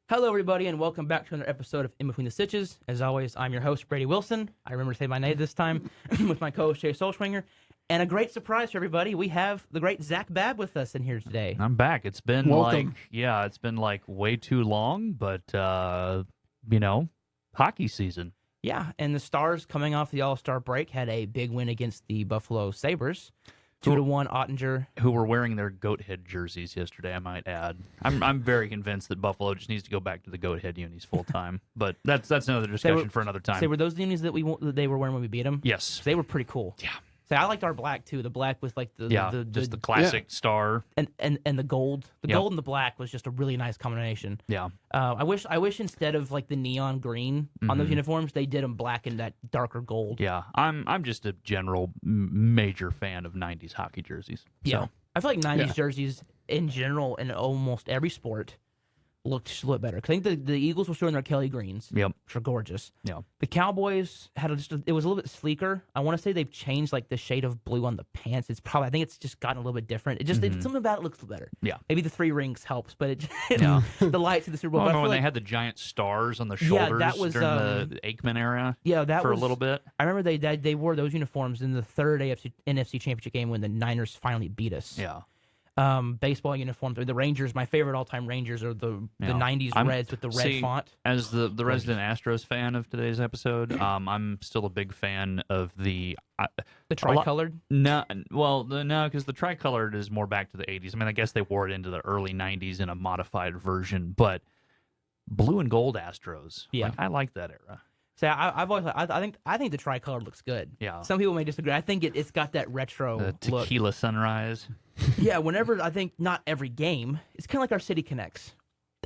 Hello, everybody, and welcome back to another episode of In Between the Stitches. As always, I'm your host, Brady Wilson. I remember to say my name this time with my co-host, Chase Olschwanger. And a great surprise for everybody, we have the great Zac Babb with us in here today. I'm back. It's been Welcome. it's been like way too long, but hockey season. Yeah, and the Stars, coming off the All-Star break, had a big win against the Buffalo Sabres. 2-1 Ottinger. Who were wearing their goat head jerseys yesterday, I might add. I'm very convinced that Buffalo just needs to go back to the goat head unis full time. But that's another discussion for another time. So were those the unis that they were wearing when we beat them? Yes. They were pretty cool. Yeah. So I liked our black too. The black with like the classic star and the gold. The gold and the black was just a really nice combination. Yeah. I wish instead of like the neon green on those uniforms, they did them black and that darker gold. Yeah. I'm just a general major fan of '90s hockey jerseys. Yeah. So. I feel like '90s jerseys in general in almost every sport looked a little better. 'Cause I think the Eagles were showing their Kelly greens, Yep. which are gorgeous. Yeah. The Cowboys had it was a little bit sleeker. I want to say they've changed like the shade of blue on the pants. I think it's just gotten a little bit different. It just something about it looks better. Yeah. Maybe the 3 rings helps, but the lights of the Super Bowl. Well, But I remember feel when like, they had the giant stars on the shoulders that was, during the Aikman era? Yeah, that for was a little bit. I remember they wore those uniforms in the third NFC Championship game when the Niners finally beat us. Yeah. Baseball uniforms. The Rangers, my favorite all-time Rangers are the 90s Reds with the red font. As the resident Astros fan of today's episode, I'm still a big fan of the tricolored? Because the tricolored is more back to the 80s. I mean, I guess they wore it into the early 90s in a modified version, but blue and gold Astros. Yeah. I like that era. So I've always I think the tricolor looks good. Yeah. Some people may disagree. I think it's got that retro The tequila sunrise. Yeah. Whenever I think not every game, it's kind of like our City Connects.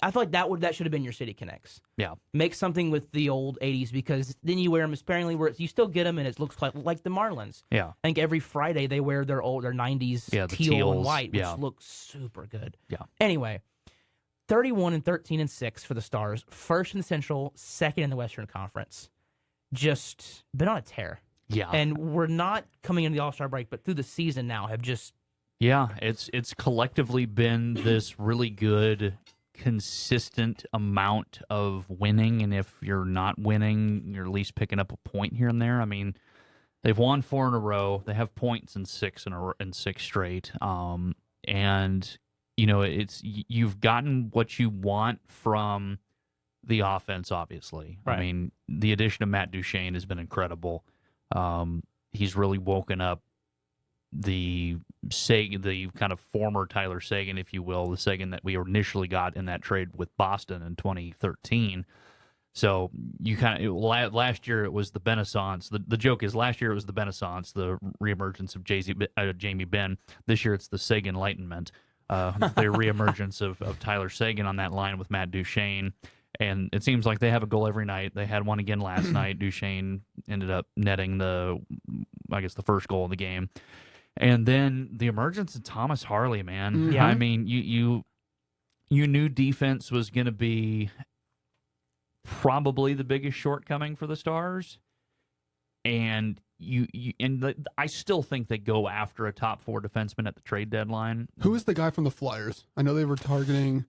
I feel like that should have been your City Connects. Yeah. Make something with the old '80s because then you wear them sparingly. Where you still get them and it looks like the Marlins. Yeah. I think every Friday they wear their '90s the teal and teals, white, which looks super good. Yeah. Anyway. 31-13-6 for the Stars. First in the Central, second in the Western Conference. Just been on a tear. Yeah. And we're not coming into the All-Star break, but through the season now have just... Yeah, it's collectively been this really good, consistent amount of winning, and if you're not winning, you're at least picking up a point here and there. I mean, they've won 4 in a row. They have points in 6 straight. And... you've gotten what you want from the offense, obviously. Right. I mean, the addition of Matt Duchene has been incredible. He's really woken up the kind of former Tyler Seguin, if you will, the Seguin that we initially got in that trade with Boston in 2013. So last year it was the Benaissance. The joke is last year it was the Benaissance, the reemergence of Jamie Benn. This year it's the Seguin Enlightenment. The reemergence of Tyler Seguin on that line with Matt Duchene. And it seems like they have a goal every night. They had one again last night. Duchene ended up netting the first goal of the game. And then the emergence of Thomas Harley, man. Yeah. I mean, you knew defense was going to be probably the biggest shortcoming for the Stars. And I still think they go after a top 4 defenseman at the trade deadline. Who is the guy from the Flyers? I know they were targeting.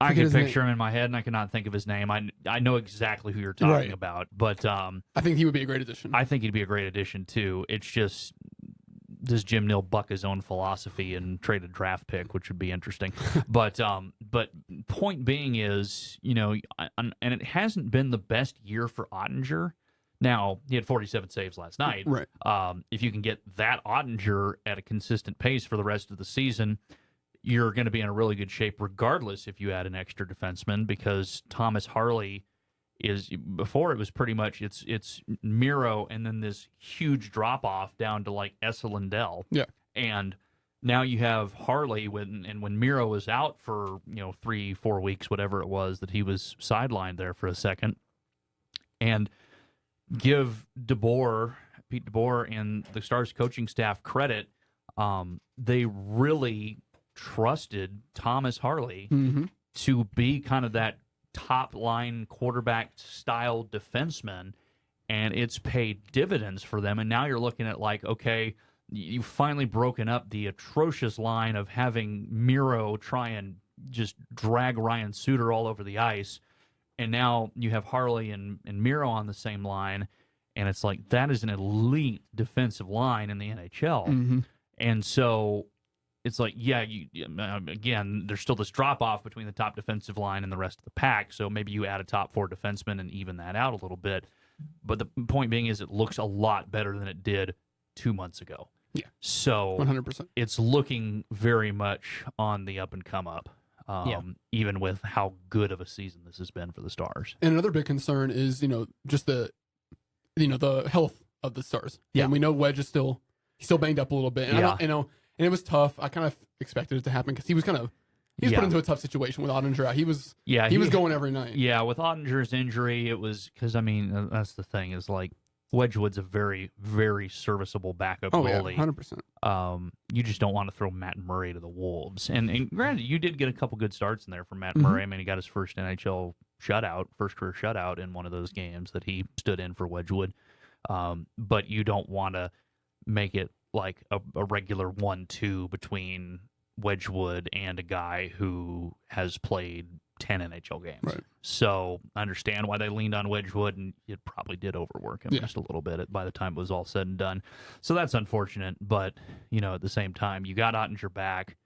I can picture him in my head, and I cannot think of his name. I know exactly who you're talking about, but I think he would be a great addition. I think he'd be a great addition too. It's just, does Jim Nill buck his own philosophy and trade a draft pick, which would be interesting. but point being is, and it hasn't been the best year for Ottinger. Now, he had 47 saves last night. Right. If you can get that Ottinger at a consistent pace for the rest of the season, you're going to be in a really good shape regardless if you add an extra defenseman, because Thomas Harley before it was pretty much it's Miro and then this huge drop-off down to like Essa Lindell. Yeah. And now you have Harley when Miro was out for 3-4 weeks, whatever it was, that he was sidelined there for a second. And give Pete DeBoer and the Stars coaching staff credit. They really trusted Thomas Harley to be kind of that top line quarterback style defenseman, and it's paid dividends for them. And now you're looking at like, okay, you've finally broken up the atrocious line of having Miro try and just drag Ryan Suter all over the ice. And now you have Harley and Miro on the same line, and it's like that is an elite defensive line in the NHL. Mm-hmm. And so it's like, yeah, again, there's still this drop-off between the top defensive line and the rest of the pack, so maybe you add a top 4 defenseman and even that out a little bit. But the point being is it looks a lot better than it did 2 months ago. Yeah. So 100%. it's looking very much on the up-and-come-up. Even with how good of a season this has been for the Stars. And another big concern is, just the health of the Stars. Yeah. And we know Wedge is still banged up a little bit. And and it was tough. I kind of expected it to happen because he was put into a tough situation with Ottinger out. He was going every night. Yeah, with Ottinger's injury, it was because, that's the thing is like Wedgwood's a very, very serviceable backup goalie. Yeah, 100%. You just don't want to throw Matt Murray to the Wolves. And granted, you did get a couple good starts in there from Matt Murray. He got his first NHL first career shutout in one of those games that he stood in for Wedgwood. But you don't want to make it like a regular 1-2 between Wedgwood and a guy who has played 10 NHL games. Right. So I understand why they leaned on Wedgwood, and it probably did overwork him just a little bit by the time it was all said and done. So that's unfortunate, but, at the same time, you got Ottinger back.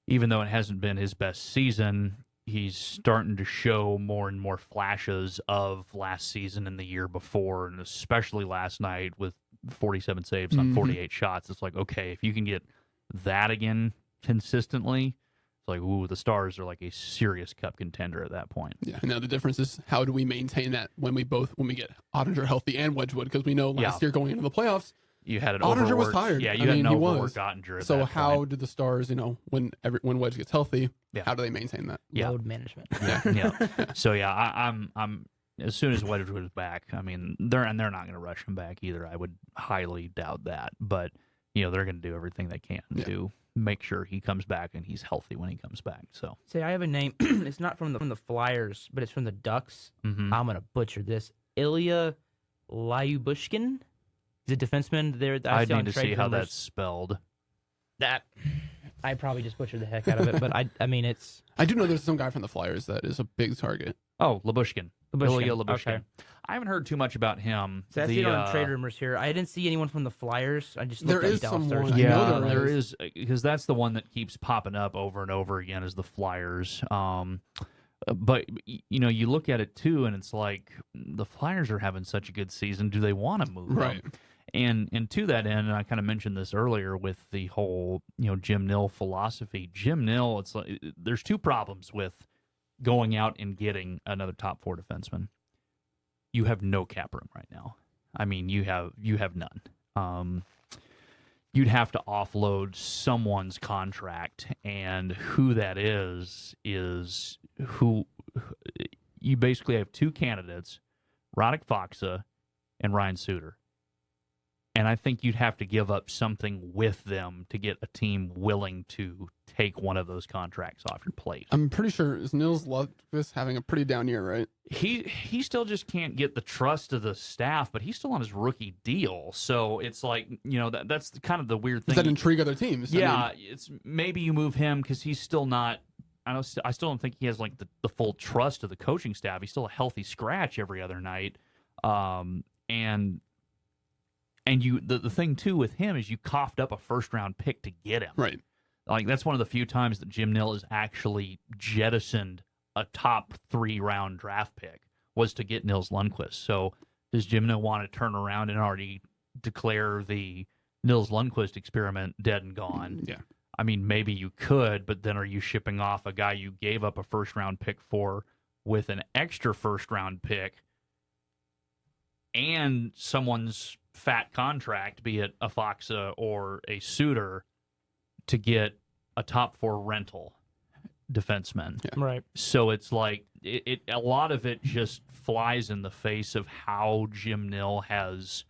Even though it hasn't been his best season, he's starting to show more and more flashes of last season and the year before, and especially last night with 47 saves on 48 shots. It's like, okay, if you can get that again consistently, it's like, ooh, the Stars are like a serious cup contender at that point. Yeah. Now the difference is how do we maintain that when we get Ottinger healthy and Wedgwood? Because we know last year going into the playoffs, you had an Ottinger overworked. was tired. Yeah, you had an overworked Ottinger. At so that how point. do the Stars, when Wedge gets healthy, Yeah. how do they maintain that? Load management. Yeah. So I'm as soon as Wedgwood is back, they're not going to rush him back either. I would highly doubt that, but they're going to do everything they can to make sure he comes back and he's healthy when he comes back. So Say, I have a name. It's not from the Flyers, but it's from the Ducks. I'm gonna butcher this. Ilya Lyubushkin. He's a defenseman. There, I need to see how that's spelled. That I probably just butchered the heck out of it, but it's. I do know there's some guy from the Flyers that is a big target. Oh, Lyubushkin. Ilya Lyubushkin. Okay. I haven't heard too much about him. So I see it on trade rumors here. I didn't see anyone from the Flyers. I just looked There at is Dallas someone. Stars. I know Yeah, there there is, because that's the one that keeps popping up over and over again is the Flyers. But you look at it too, and it's like the Flyers are having such a good season. Do they want to move Right. them? And to that end, and I kind of mentioned this earlier with the whole Jim Nill philosophy. Jim Nill, it's like there's two problems with going out and getting another top 4 defenseman. You have no cap room right now. You have none. You'd have to offload someone's contract, and who that is who you basically have 2 candidates, Radek Faksa and Ryan Suter. And I think you'd have to give up something with them to get a team willing to take one of those contracts off your plate. I'm pretty sure is Nils Lundqvist having a pretty down year, right? He still just can't get the trust of the staff, but he's still on his rookie deal. So it's like, that's kind of the weird thing. Does that intrigue other teams? Yeah, it's maybe you move him because he's still not. I still don't think he has like the full trust of the coaching staff. He's still a healthy scratch every other night, And the thing too with him is you coughed up a first-round pick to get him. Right. Like that's one of the few times that Jim Nill has actually jettisoned a top 3-round draft pick was to get Nils Lundqvist. So does Jim Nill want to turn around and already declare the Nils Lundqvist experiment dead and gone? Yeah. Maybe you could, but then are you shipping off a guy you gave up a first-round pick for with an extra first-round pick and someone's fat contract, be it a Faksa or a Suter, to get a top 4 rental defenseman? Yeah. Right. So it's like a lot of it just flies in the face of how Jim Nill has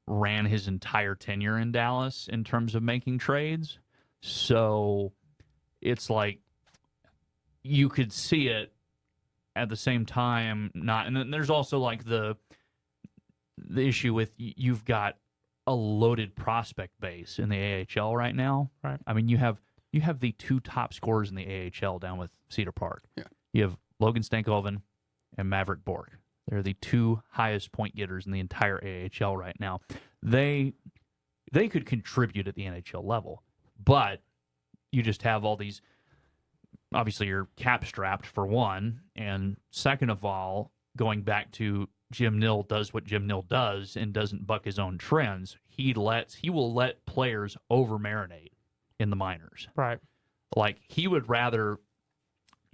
ran his entire tenure in Dallas in terms of making trades. So it's like you could see it at the same time not. And then there's also like the issue with you've got a loaded prospect base in the AHL right now. Right. You have you have the 2 top scorers in the AHL down with Cedar Park. Yeah. You have Logan Stankoven and Maverick Bork. They're the 2 highest point getters in the entire AHL right now. They could contribute at the NHL level, but you just have all these. Obviously, you're cap strapped for one, and second of all, going back to Jim Nill does what Jim Nill does and doesn't buck his own trends. He will let players over marinate in the minors. Right. Like he would rather.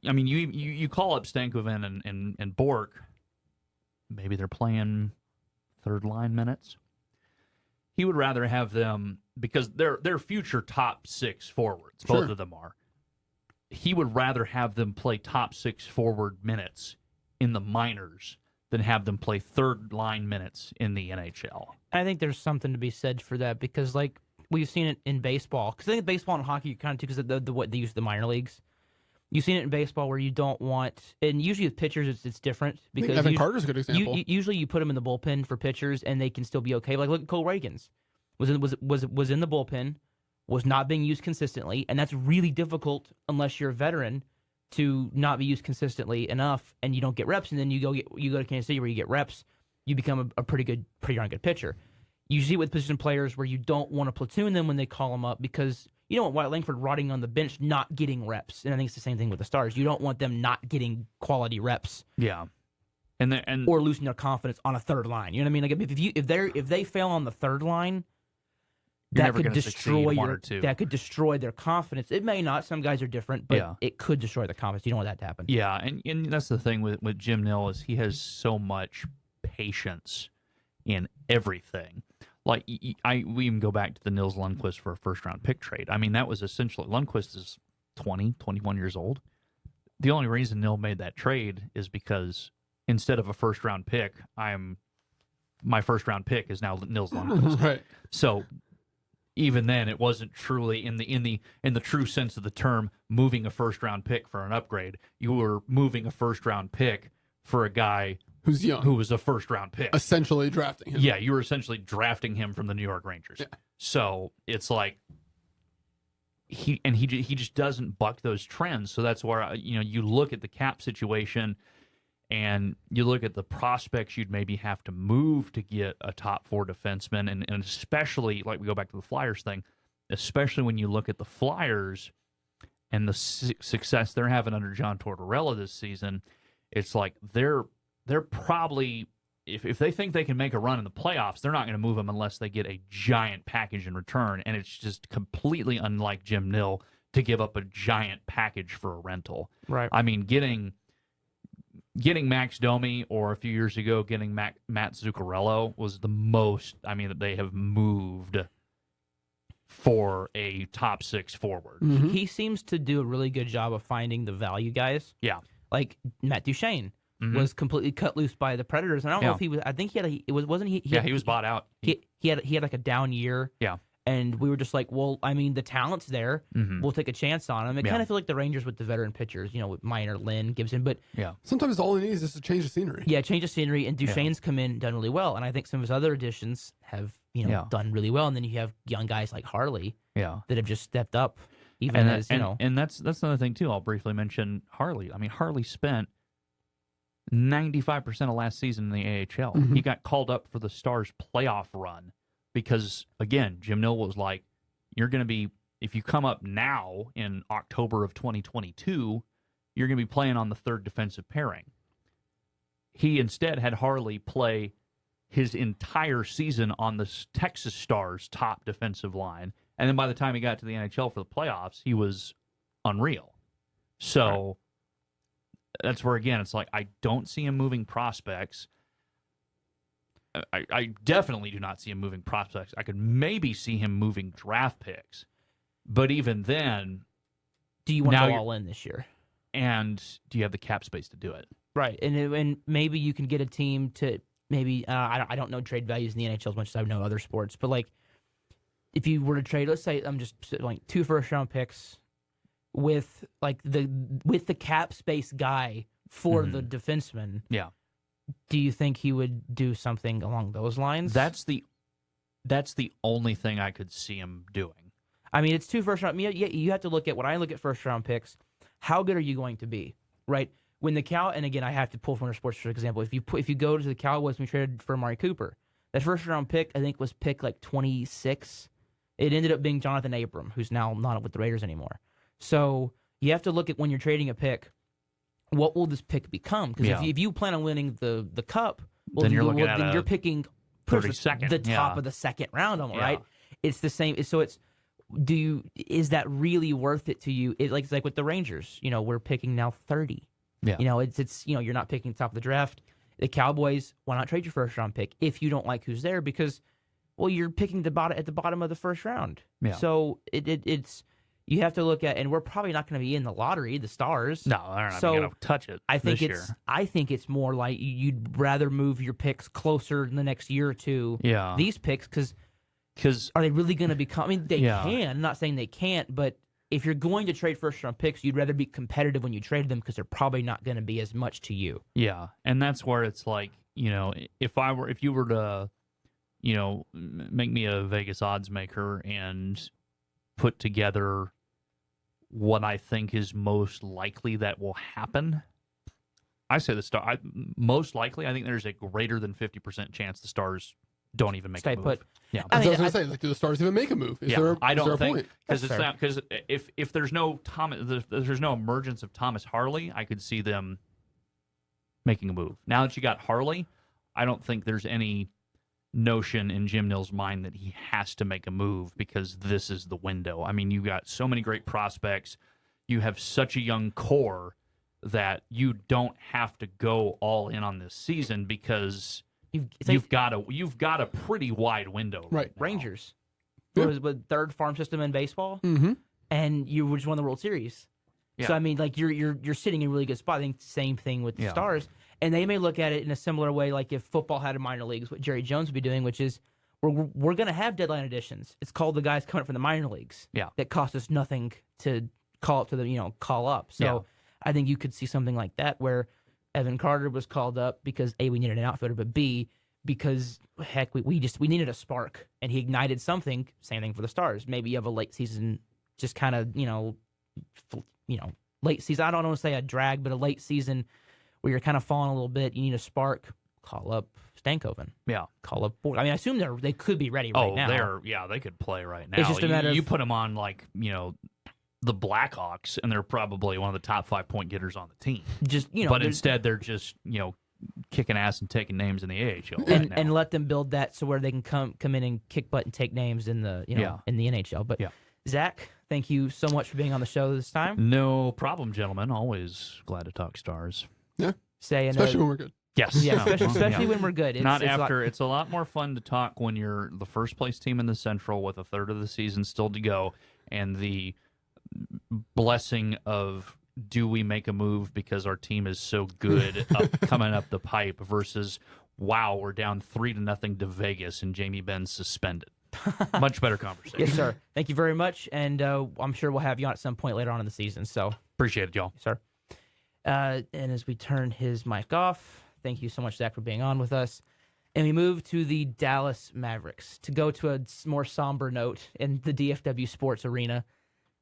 I mean, you call up Stankoven and Bork. Maybe they're playing third line minutes. He would rather have them because they're future top 6 forwards. Both of them are. He would rather have them play top 6 forward minutes in the minors than have them play third line minutes in the NHL. I think there's something to be said for that because, like, we've seen it in baseball. Because I think baseball and hockey kind of too, because of what they use the minor leagues. You've seen it in baseball where you don't want, and usually with pitchers it's different because Evan Carter's a good example. Usually you put them in the bullpen for pitchers and they can still be okay. Like look at Cole Reagans was in the bullpen, was not being used consistently, and that's really difficult unless you're a veteran to not be used consistently enough, and you don't get reps, and then you go to Kansas City where you get reps, you become a pretty darn good pitcher. You see it with position players where you don't want to platoon them when they call them up because you don't want Wyatt Langford rotting on the bench not getting reps, and I think it's the same thing with the Stars. You don't want them not getting quality reps. Yeah, or losing their confidence on a third line. You know what I mean? Like if they fail on the third line, that could destroy their confidence. It may not. Some guys are different, but it could destroy their confidence. You don't want that to happen. Yeah, and that's the thing with Jim Nill is he has so much patience in everything. Like we even go back to the Nils Lundqvist for a first-round pick trade. I mean, that was essentially Lundqvist is 20, 21 years old. The only reason Nill made that trade is because instead of a first-round pick, my first-round pick is now Nils Lundqvist. Right. So even then, it wasn't truly in the true sense of the term moving a first-round pick for an upgrade. You were moving a first-round pick for a guy who's young, who was a first-round pick, essentially drafting him. Yeah, you were essentially drafting him from the New York Rangers. Yeah. So it's like he just doesn't buck those trends. So that's where you look at the cap situation. And you look at the prospects you'd maybe have to move to get a top 4 defenseman, and especially, like we go back to the Flyers thing, especially when you look at the Flyers and the success they're having under John Tortorella this season, it's like they're probably, if they think they can make a run in the playoffs, they're not going to move them unless they get a giant package in return, and it's just completely unlike Jim Nill to give up a giant package for a rental. Right. I mean, getting Max Domi, or a few years ago getting Matt Zuccarello, was the most that they have moved for a top 6 forward. Mm-hmm. He seems to do a really good job of finding the value guys. Yeah, like Matt Duchene was completely cut loose by the Predators. And I don't know if he was. I think he was bought out. He had like a down year. Yeah. And we were just like, well, I mean, the talent's there. Mm-hmm. We'll take a chance on him. It kind of feel like the Rangers with the veteran pitchers, with Minor, Lynn, Gibson. But sometimes all he needs is to change the scenery. Yeah, change the scenery. And Duchesne's come in and done really well. And I think some of his other additions have, done really well. And then you have young guys like Harley that have just stepped up. And that's another thing, too. I'll briefly mention Harley. I mean, Harley spent 95% of last season in the AHL. Mm-hmm. He got called up for the Stars playoff run. Because, again, Jim Nill was like, you're going to be, if you come up now in October of 2022, you're going to be playing on the third defensive pairing. He instead had Harley play his entire season on the Texas Stars' top defensive line. And then by the time he got to the NHL for the playoffs, he was unreal. So that's where, again, it's like, I don't see him moving prospects. I definitely do not see him moving prospects. I could maybe see him moving draft picks. But even then... Do you want to go all in this year? And do you have the cap space to do it? Right. And maybe you can get a team to maybe... I don't know trade values in the NHL as much as I know other sports. But, like, if you were to trade... Let's say I'm just like 2 first-round picks with the cap space guy for the defenseman. Yeah. Do you think he would do something along those lines? That's the only thing I could see him doing. I mean, it's 2 first-round. You have to look at when I look at first-round picks. How good are you going to be, right? When the and again, I have to pull from a sports for example. If you go to the Cowboys and we traded for Amari Cooper, that first-round pick I think was pick like 26. It ended up being Jonathan Abram, who's now not with the Raiders anymore. So you have to look at when you're trading a pick, what will this pick become? Because if you plan on winning the cup, well, then you're picking 32nd, the top of the second round, right? It's the same. So is that really worth it to you? It's like with the Rangers. We're picking now 30. Yeah. It's you're not picking top of the draft. The Cowboys, why not trade your first round pick if you don't like who's there? Because, well, you're picking at the bottom of the first round. Yeah. So it's you have to look at, and we're probably not going to be in the lottery, the Stars. No, they're not going to touch it. I think year. I think it's more like you'd rather move your picks closer in the next year or two. Yeah. These picks, because are they really going to become? I mean, they can. I'm not saying they can't, but if you're going to trade first-round picks, you'd rather be competitive when you trade them because they're probably not going to be as much to you. Yeah, and that's where it's like, if you were to, make me a Vegas odds maker and put together what I think is most likely that will happen, I say most likely, I think there's a greater than 50% chance the Stars don't even make a move. Put. Yeah, I was going to say, do the Stars even make a move? I don't think because if there's no there's no emergence of Thomas Harley, I could see them making a move. Now that you got Harley, I don't think there's any notion in Jim Nill's mind that he has to make a move because this is the window. I mean, you got so many great prospects. You have such a young core that you don't have to go all in on this season because you've got a pretty wide window. Right. Now. Rangers. What was the third farm system in baseball? Mm-hmm. And you just won the World Series. Yeah. So I mean, like you're sitting in a really good spot. I think same thing with the Stars. And they may look at it in a similar way, like if football had a minor leagues, what Jerry Jones would be doing, which is we're going to have deadline additions. It's called the guys coming up from the minor leagues. Yeah. That cost us nothing to call up to the call up. So I think you could see something like that where Evan Carter was called up because A, we needed an outfielder, but B, because heck, we needed a spark and he ignited something. Same thing for the Stars. Maybe you have a late season, just kind of late season. I don't want to say a drag, but a late season where you're kind of falling a little bit. You need a spark. Call up Stankoven. Yeah. Call up Boyd. I mean, I assume they could be ready right now. They could play right now. It's just a matter you put them on the Blackhawks, and they're probably one of the top 5 point getters on the team. But instead they're just kicking ass and taking names in the AHL and let them build that so where they can come in and kick butt and take names in the in the NHL. But Zach, thank you so much for being on the show this time. No problem, gentlemen. Always glad to talk Stars. Yeah, especially when we're good. Yes, especially when we're good. It's a lot more fun to talk when you're the first place team in the Central with a third of the season still to go, and the blessing of do we make a move because our team is so good coming up the pipe versus wow, we're down 3-0 to Vegas and Jamie Benn's suspended. Much better conversation. Yes, sir. Thank you very much, and I'm sure we'll have you on at some point later on in the season. So appreciate it, y'all. Yes, sir. And as we turn his mic off, thank you so much, Zach, for being on with us. And we move to the Dallas Mavericks to go to a more somber note in the DFW sports arena.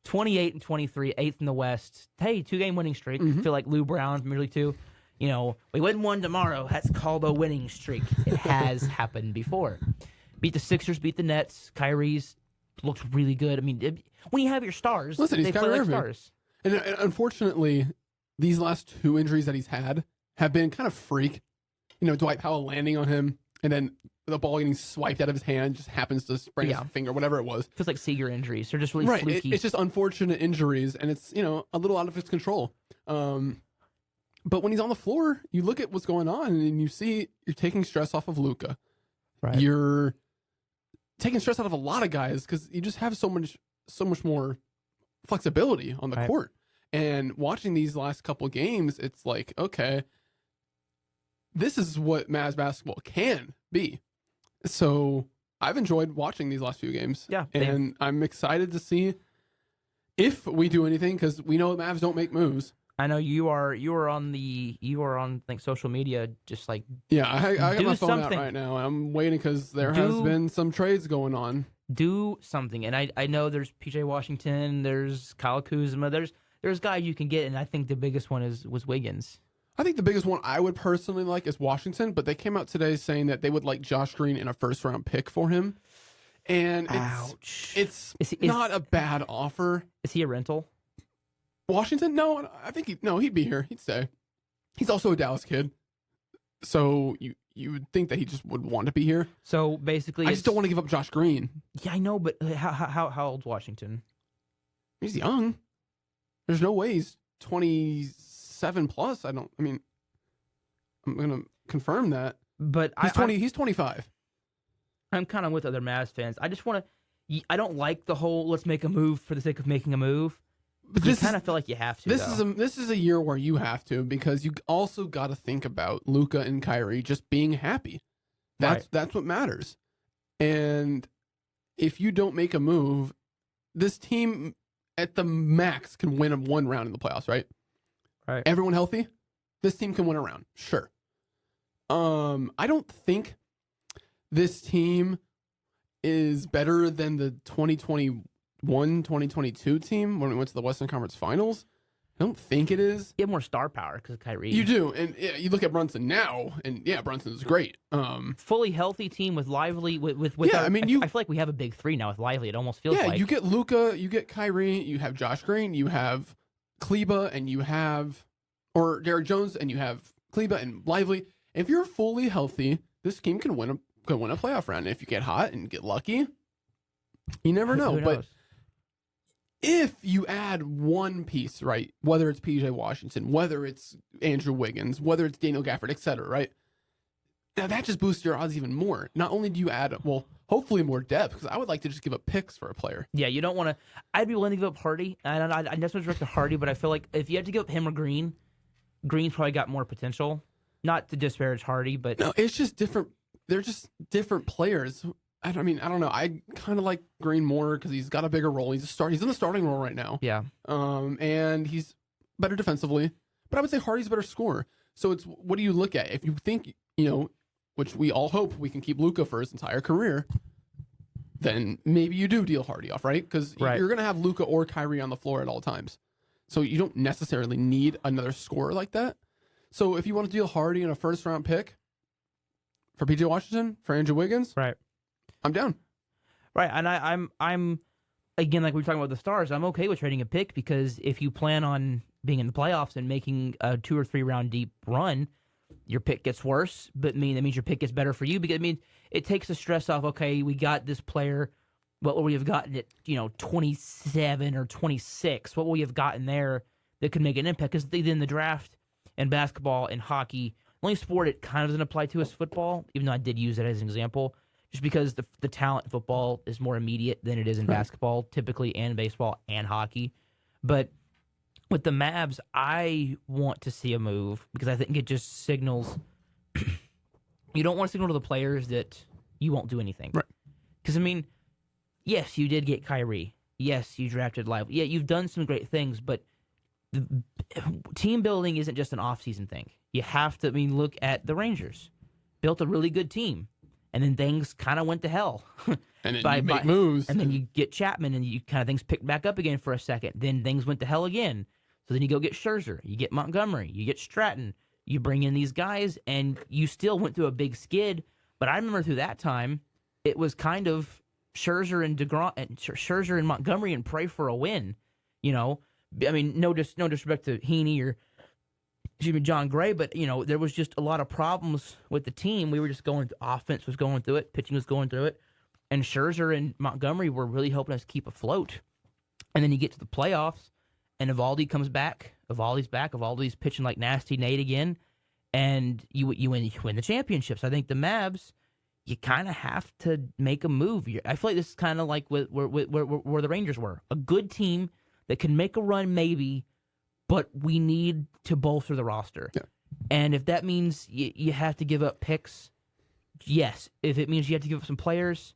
28-23, 8th in the West. Hey, 2-game winning streak. I feel like Lou Brown from League 2. We win one tomorrow. That's called a winning streak. It has happened before. Beat the Sixers, beat the Nets. Kyrie's looked really good. I mean, when you have your stars, listen, they play like stars. And unfortunately, these last 2 injuries that he's had have been kind of freak. Dwight Powell landing on him, and then the ball getting swiped out of his hand, just happens to sprain his finger, whatever it was. Feels like Seager injuries. They're just really fluky. It's just unfortunate injuries, and it's a little out of his control. But when he's on the floor, you look at what's going on, and you see you're taking stress off of Luka. Right. You're taking stress out of a lot of guys because you just have so much more flexibility on the court. And watching these last couple of games, it's like, okay, this is what Mavs basketball can be. So I've enjoyed watching these last few games. Yeah. And I'm excited to see if we do anything because we know the Mavs don't make moves. I know you are on social media I got my phone out right now. I'm waiting because there has been some trades going on. Do something. And I know there's PJ Washington, there's Kyle Kuzma, there's guys you can get, and I think the biggest one was Wiggins. I think the biggest one I would personally like is Washington, but they came out today saying that they would like Josh Green in a first-round pick for him. And it's not a bad offer. Is he a rental? Washington? No, I think he'd be here. He'd stay. He's also a Dallas kid. So you would think that he just would want to be here. So basically, I just don't want to give up Josh Green. Yeah, I know, but how old's Washington? He's young. There's no way he's 27 plus. I'm gonna confirm that. But he's 25. I'm kind of with other Mavs fans. I just want to. I don't like the whole let's make a move for the sake of making a move. But you kind of feel like you have to. This is a year where you have to, because you also got to think about Luka and Kyrie just being happy. That's what matters. And if you don't make a move, this team at the max can win one round in the playoffs, right? Right. Everyone healthy, this team can win a round. Sure. I don't think this team is better than the 2022 team when we went to the Western Conference Finals. I don't think it is. You have more star power because of Kyrie. You do, and you look at Brunson now, and Brunson is great. Fully healthy team with Lively. I feel like we have a big three now with Lively. It almost feels like. Yeah, you get Luka, you get Kyrie, you have Josh Green, you have Kleba, and you have Derek Jones, and you have Kleba and Lively. If you're fully healthy, this team can win a playoff round. And if you get hot and get lucky, you never know. Who knows? If you add one piece, right, whether it's PJ Washington, whether it's Andrew Wiggins, whether it's Daniel Gafford, etc., right, now that just boosts your odds even more. Not only do you add, hopefully more depth, because I would like to just give up picks for a player. Yeah, you don't want to. I'd be willing to give up Hardy. I just want to direct to Hardy, but I feel like if you had to give up him or Green's probably got more potential. Not to disparage Hardy, but no, it's just different. They're just different players. I don't know. I kind of like Green more because he's got a bigger role. He's in the starting role right now. Yeah. And he's better defensively, but I would say Hardy's a better scorer. So it's, what do you look at? If you think, which we all hope we can keep Luka for his entire career, then maybe you do deal Hardy off, right? Because you're going to have Luka or Kyrie on the floor at all times. So you don't necessarily need another scorer like that. So if you want to deal Hardy in a first-round pick for PJ Washington, for Andrew Wiggins, right, I'm down. Right, and I'm again, like we were talking about the Stars, I'm okay with trading a pick, because if you plan on being in the playoffs and making a 2 or 3 round deep run, your pick gets worse, but that means your pick gets better for you, because it takes the stress off. Okay, we got this player. What would we have gotten at 27 or 26? What would we have gotten there that could make an impact? Because in the draft and basketball and hockey, the only sport it kind of doesn't apply to is football, even though I did use it as an example, just because the talent in football is more immediate than it is in basketball, typically, and baseball and hockey. But with the Mavs, I want to see a move, because I think it just signals you don't want to signal to the players that you won't do anything. Right. Because, yes, you did get Kyrie. Yes, you drafted Lively. Yeah, you've done some great things, but team building isn't just an off-season thing. You have to, look at the Rangers. Built a really good team, and then things kind of went to hell. And then you make moves. And then you get Chapman, and you kind of things picked back up again for a second. Then things went to hell again. So then you go get Scherzer, you get Montgomery, you get Stratton, you bring in these guys, and you still went through a big skid. But I remember through that time, it was kind of Scherzer and Montgomery and pray for a win. No disrespect to Heaney or John Gray, but there was just a lot of problems with the team. We were just offense was going through it, pitching was going through it, and Scherzer and Montgomery were really helping us keep afloat. And then you get to the playoffs, and Eovaldi comes back. Eovaldi's pitching like Nasty Nate again, and you win the championships. I think the Mavs, you kind of have to make a move. I feel like this is kind of like where the Rangers were. A good team that can make a run maybe, but we need to bolster the roster. Yeah. And if that means you have to give up picks, yes. If it means you have to give up some players,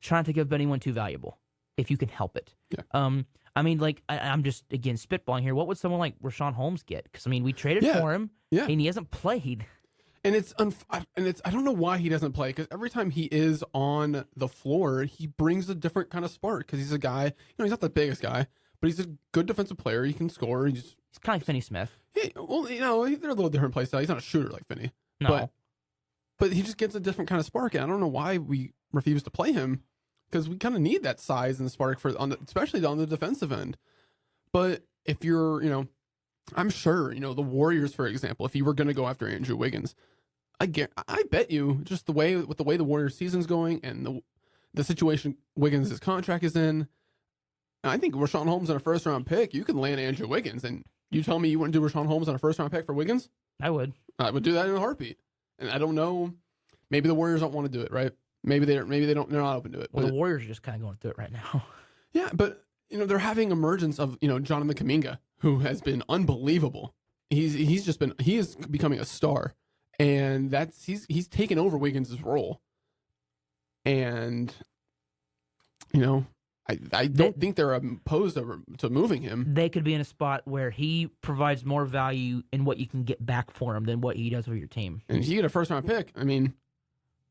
try not to give up anyone too valuable, if you can help it. Yeah. I'm just, again, spitballing here. What would someone like Rashawn Holmes get? Because, we traded for him, and he hasn't played. And I don't know why he doesn't play, because every time he is on the floor, he brings a different kind of spark, because he's a guy, he's not the biggest guy, but he's a good defensive player. He can score. He's kind of like Finney Smith. Yeah, well, they're a little different play style. He's not a shooter like Finney. No. But he just gets a different kind of spark, and I don't know why we refuse to play him, because we kind of need that size and spark especially on the defensive end. But if you're, I'm sure, the Warriors, for example, if you were going to go after Andrew Wiggins, I bet you just the way the Warriors season's going and the situation Wiggins' contract is in, I think Rashawn Holmes on a first round pick, you can land Andrew Wiggins, and you tell me you wouldn't do Rashawn Holmes on a first round pick for Wiggins? I would. I would do that in a heartbeat. And I don't know, maybe the Warriors don't want to do it, right? Maybe they're not open to it. Well, the Warriors are just kind of going through it right now. Yeah, but they're having emergence of Jonathan Kuminga, who has been unbelievable. He is becoming a star, and he's taken over Wiggins' role. And I don't think they're opposed to moving him. They could be in a spot where he provides more value in what you can get back for him than what he does for your team. And if you get a first round pick, I mean,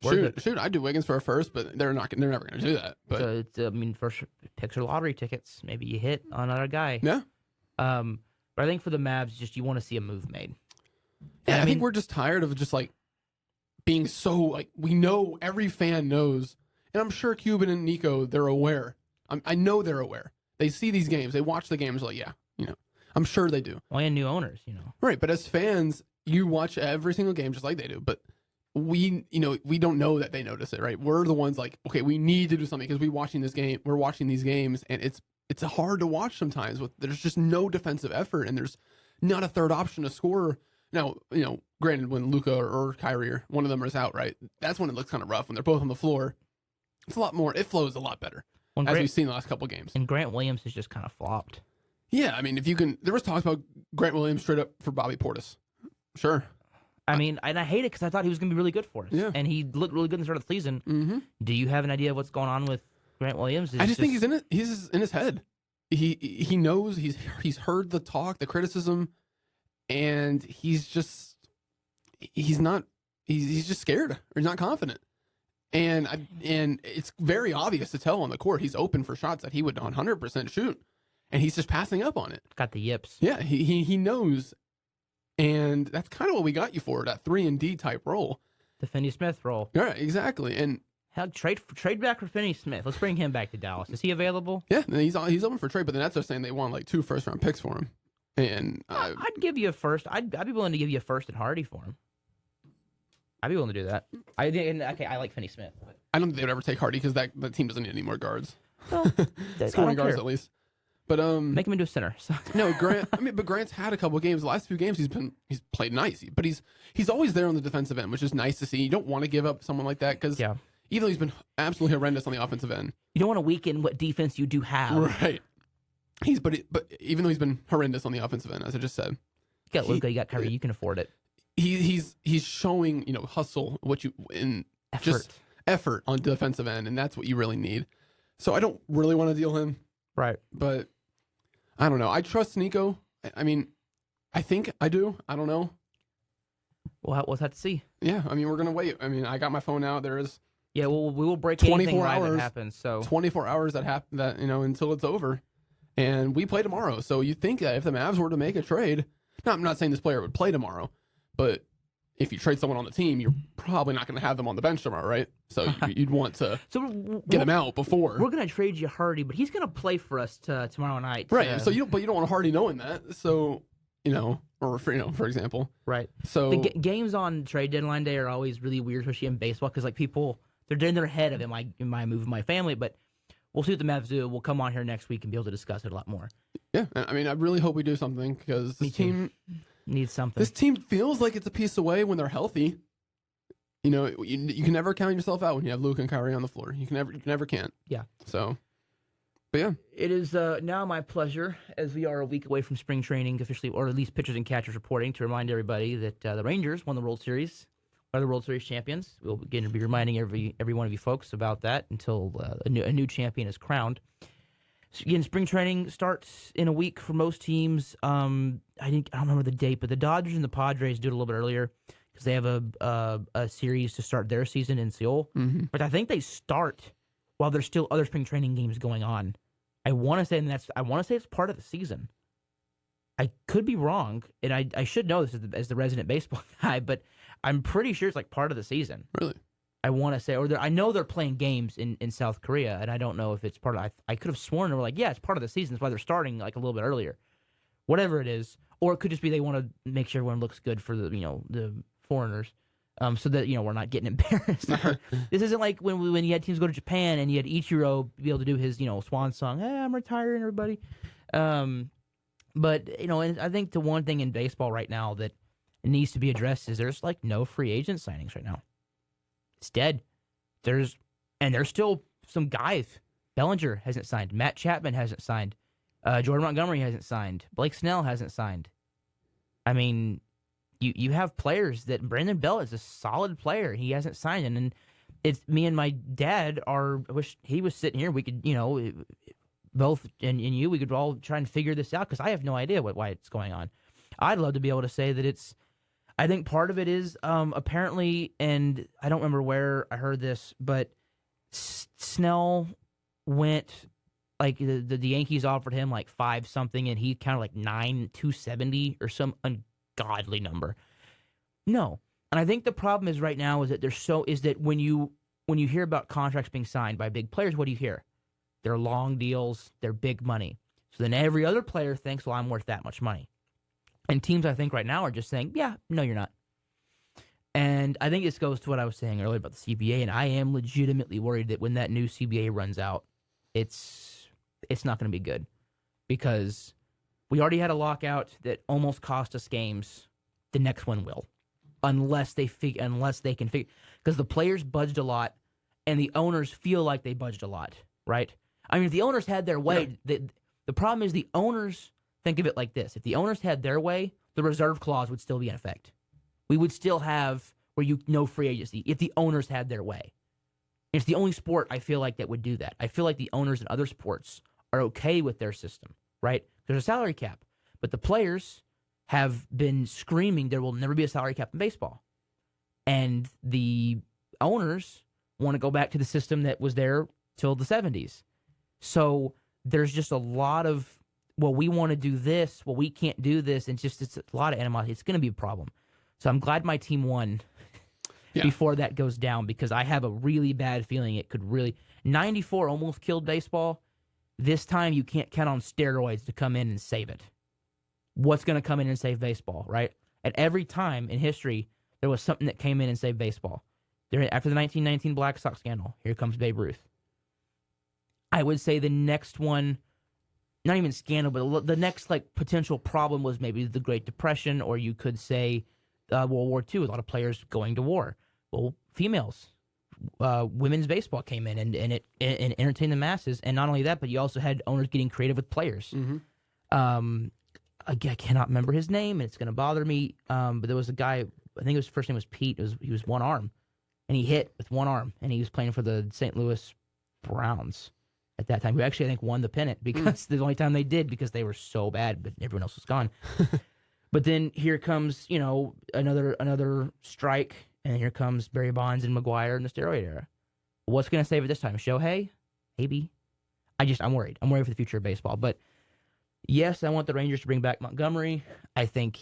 shoot, I'd do Wiggins for a first, but they're never going to do that. But so it's, first picks are lottery tickets. Maybe you hit on another guy. Yeah. But I think for the Mavs, just you want to see a move made. Yeah, I think we're just tired of just being so we know, every fan knows, and I'm sure Cuban and Nico, they're aware. I know they're aware. They see these games. They watch the games I'm sure they do. Well, and new owners, Right, but as fans, you watch every single game just like they do. But we don't know that they notice it, right? We're the ones okay, we need to do something because we're watching these games, and it's hard to watch sometimes. There's just no defensive effort, and there's not a third option to score. Now, granted, when Luka or Kyrie or one of them is out, right, that's when it looks kind of rough. When they're both on the floor, it's a lot more. It flows a lot better. As we've seen the last couple of games. And Grant Williams has just kind of flopped. Yeah, I mean, there was talks about Grant Williams straight up for Bobby Portis. Sure. I mean, and I hate it because I thought he was going to be really good for us. Yeah. And he looked really good in the start of the season. Mm-hmm. Do you have an idea of what's going on with Grant Williams? I just think he's in his head. He knows, he's heard the talk, the criticism, and he's just scared, or he's not confident. And it's very obvious to tell on the court. He's open for shots that he would 100% shoot, and he's just passing up on it. Got the yips. Yeah, he knows, and that's kind of what we got you for, that 3-and-D type role. The Finney Smith role. Yeah, exactly. And hell, trade back for Finney Smith. Let's bring him back to Dallas. Is he available? Yeah, he's open for trade, but the Nets are saying they want 2 first-round picks for him. And I'd give you a first. I'd be willing to give you a first and Hardy for him. I'd be willing to do that. I like Finney Smith. But. I don't think they'd ever take Hardy because that team doesn't need any more guards. Well, scoring guards at least. But make him into a center. No, Grant. But Grant's had a couple of games. The last few games he's played nice, but he's always there on the defensive end, which is nice to see. You don't want to give up someone like that because even though he's been absolutely horrendous on the offensive end, you don't want to weaken what defense you do have. Right. But even though he's been horrendous on the offensive end, as I just said, you got Luka, you got Kyrie, you can afford it. He's showing hustle, effort on the defensive end, and that's what you really need. So I don't really want to deal him, right? But I don't know. I trust Nico. I mean, I think I do. I don't know. Well, we'll have to see. Yeah, I mean, we're gonna wait. I mean, I got my phone out. There is. Yeah, well, we will break 24 hours that happens. So 24 hours that happen until it's over, and we play tomorrow. So you think that if the Mavs were to make a trade, I'm not saying this player would play tomorrow. But if you trade someone on the team, you're probably not going to have them on the bench tomorrow, right? So you'd want to get them out before. We're going to trade you Hardy, but he's going to play for us tomorrow night. Right. So you don't want Hardy knowing that. So for example. Right. So the games on trade deadline day are always really weird, especially in baseball, because people they're in their head of am I moving my family, but we'll see what the Mavs do. We'll come on here next week and be able to discuss it a lot more. Yeah, I mean, I really hope we do something because this team needs something. This team feels like it's a piece away when they're healthy. You can never count yourself out when you have Luka and Kyrie on the floor. You never can't. Yeah. So, but yeah. It is now my pleasure, as we are a week away from spring training officially, or at least pitchers and catchers reporting, to remind everybody that the Rangers won the World Series, are the World Series champions. We'll begin to be reminding every one of you folks about that until a new champion is crowned. So again, spring training starts in a week for most teams. I don't remember the date, but the Dodgers and the Padres do it a little bit earlier. because they have a series to start their season in Seoul. Mm-hmm. But I think they start while there's still other spring training games going on. I want to say it's part of the season. I could be wrong, and I should know this as the resident baseball guy, but I'm pretty sure it's like part of the season. Really? I want to say, I know they're playing games in South Korea, and I don't know if it's part of. I could have sworn they were like, yeah, it's part of the season. That's why they're starting like a little bit earlier, whatever it is. Or it could just be they want to make sure everyone looks good for the foreigners, so that we're not getting embarrassed. This isn't like when you had teams go to Japan and you had Ichiro be able to do his swan song. Hey, I'm retiring, everybody. But and I think the one thing in baseball right now that needs to be addressed is there's like no free agent signings right now. It's dead. There's still some guys. Bellinger hasn't signed. Matt Chapman hasn't signed. Jordan Montgomery hasn't signed. Blake Snell hasn't signed. I mean, you have players that Brandon Bell is a solid player. He hasn't signed, and it's me and my dad I wish he was sitting here. We could both and you we could all try and figure this out because I have no idea why it's going on. I'd love to be able to say that it's. I think part of it is apparently, and I don't remember where I heard this, but Snell went like the Yankees offered him like 5 something, and he counted like 9,270 or some ungodly number. No, and I think the problem is right now is that when you hear about contracts being signed by big players, what do you hear? They're long deals, they're big money. So then every other player thinks, well, I'm worth that much money. And teams, I think, right now are just saying, yeah, no, you're not. And I think this goes to what I was saying earlier about the CBA, and I am legitimately worried that when that new CBA runs out, it's not going to be good. Because we already had a lockout that almost cost us games. The next one will. Unless they can figure... Because the players budged a lot, and the owners feel like they budged a lot, right? I mean, if the owners had their way... Yeah. The problem is the owners... Think of it like this. If the owners had their way, the reserve clause would still be in effect. We would still have no free agency if the owners had their way. It's the only sport I feel like that would do that. I feel like the owners in other sports are okay with their system, right? There's a salary cap. But the players have been screaming there will never be a salary cap in baseball. And the owners want to go back to the system that was there till the 70s. So there's just a lot of well, we want to do this, well, we can't do this, and it's a lot of animosity. It's going to be a problem. So I'm glad my team won before that goes down because I have a really bad feeling it could really... 94 almost killed baseball. This time you can't count on steroids to come in and save it. What's going to come in and save baseball, right? At every time in history, there was something that came in and saved baseball. After the 1919 Black Sox scandal, here comes Babe Ruth. I would say the next one... Not even scandal, but the next potential problem was maybe the Great Depression, or you could say World War II. A lot of players going to war. Well, females, women's baseball came in and it entertained the masses. And not only that, but you also had owners getting creative with players. Mm-hmm. I cannot remember his name, and it's going to bother me. But there was a guy. I think his first name was Pete. He was one arm, and he hit with one arm, and he was playing for the St. Louis Browns. At that time, who actually I think won the pennant because the only time they did because they were so bad, but everyone else was gone. But then here comes another strike, and here comes Barry Bonds and McGuire in the steroid era. What's going to save it this time? Shohei? Maybe. I'm worried. I'm worried for the future of baseball. But yes, I want the Rangers to bring back Montgomery. I think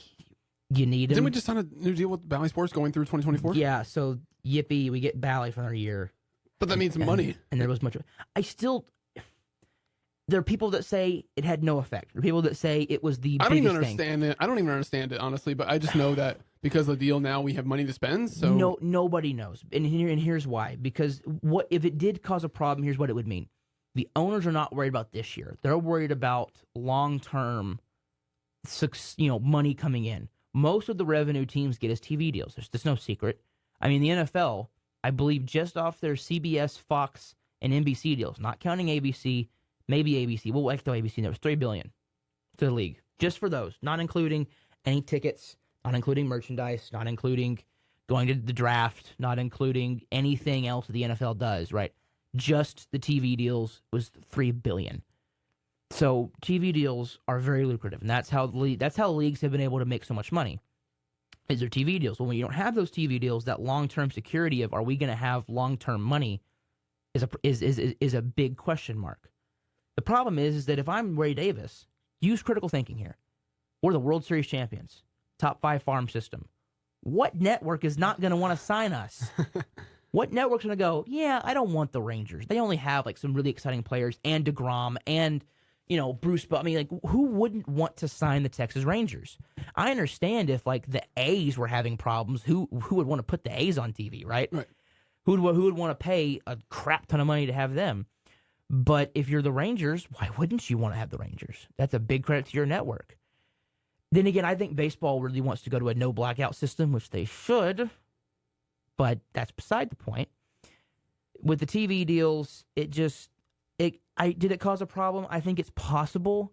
you need him. Didn't we just sign a new deal with Bally Sports going through 2024? Yeah. So yippee, we get Bally for another year. But that means money. And there was much. There are people that say it had no effect. There are people that say it was the biggest thing. I don't even understand it, honestly, but I just know that because of the deal now we have money to spend. So nobody knows. And here's why. Because what if it did cause a problem, here's what it would mean. The owners are not worried about this year. They're worried about long-term money coming in. Most of the revenue teams get is TV deals. There's no secret. I mean, the NFL, I believe just off their CBS, Fox, and NBC deals, not counting ABC, maybe ABC. Well, actually, ABC, there was $3 billion to the league just for those, not including any tickets, not including merchandise, not including going to the draft, not including anything else that the NFL does. Right? Just the TV deals was $3 billion. So TV deals are very lucrative, and that's how leagues have been able to make so much money. is there TV deals? Well, when you don't have those TV deals, that long-term security of are we going to have long-term money is a big question mark. The problem is that if I'm Ray Davis, use critical thinking here. We're the World Series champions, top 5 farm system. What network is not going to want to sign us? What network's going to go, yeah, I don't want the Rangers. They only have like some really exciting players and DeGrom and, Bruce. I mean, like, who wouldn't want to sign the Texas Rangers? I understand if like the A's were having problems, who would want to put the A's on TV, right? Right. Who would want to pay a crap ton of money to have them? But if you're the Rangers, why wouldn't you want to have the Rangers? That's a big credit to your network. Then again, I think baseball really wants to go to a no blackout system, which they should, but that's beside the point. With the TV deals, did it cause a problem? I think it's possible.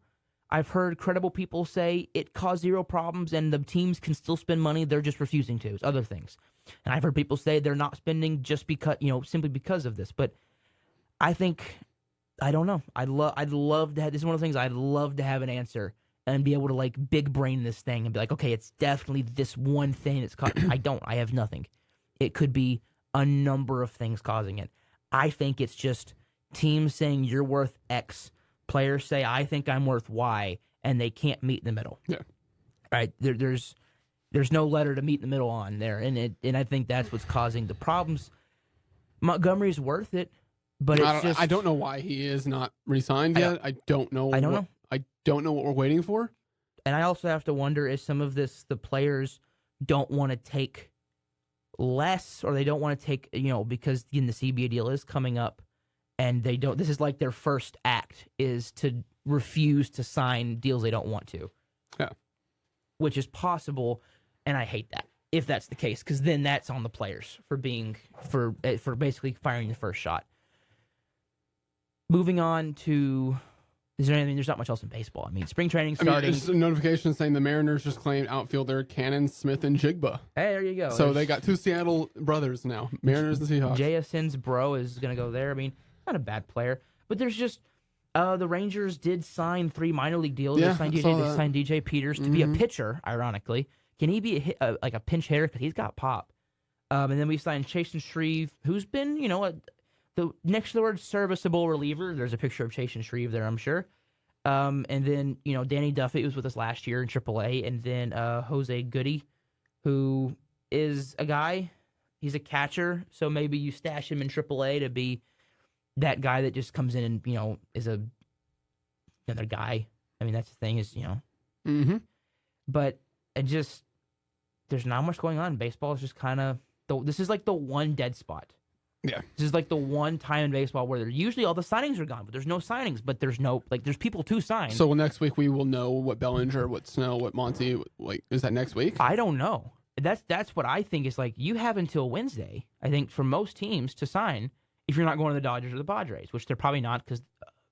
I've heard credible people say it caused 0 problems and the teams can still spend money. They're just refusing to. It's other things. And I've heard people say they're not spending just because, simply because of this. But I don't know. I'd love to have, this is one of the things I'd love to have an answer and be able to like big brain this thing and be like, okay, it's definitely this one thing that's causing. I have nothing. It could be a number of things causing it. I think it's just teams saying you're worth X, players say I think I'm worth Y, and they can't meet in the middle. Yeah. Right. There's no letter to meet in the middle on there, and I think that's what's causing the problems. Montgomery's worth it, but I don't know why he is not re-signed yet. I don't know. I don't know what we're waiting for. And I also have to wonder if some of this, the players don't want to take less, or they don't want to take, because the CBA deal is coming up, and they don't. This is like their first act is to refuse to sign deals they don't want to. Yeah, which is possible, and I hate that if that's the case, because then that's on the players for basically firing the first shot. Moving on to. There's not much else in baseball. I mean, spring training starting. Just a notification saying the Mariners just claimed outfielder Cannon, Smith, and Jigba. Hey, there you go. So they got 2 Seattle brothers now. Mariners and Seahawks. JSN's bro is going to go there. I mean, not a bad player. But there's just, the Rangers did sign 3 minor league deals. Yeah, they signed DJ Peters to be a pitcher, ironically. Can he be like a pinch hitter? Because he's got pop. And then we signed Chasen Shreve, who's been, the next to the word serviceable reliever. There's a picture of Chasen Shreve there, I'm sure. And then, Danny Duffy was with us last year in AAA. And then Jose Goody, who is a guy. He's a catcher. So maybe you stash him in AAA to be that guy that just comes in and, is another guy. I mean, that's the thing is, Mm-hmm. But there's not much going on. Baseball is just kind of, this is like the one dead spot. Yeah. This is like the one time in baseball where usually all the signings are gone, but there's no signings, but there's people to sign. So next week we will know what Bellinger, what Snow, what Monty, is that next week? I don't know. That's what I think is like, you have until Wednesday, I think, for most teams to sign if you're not going to the Dodgers or the Padres, which they're probably not because,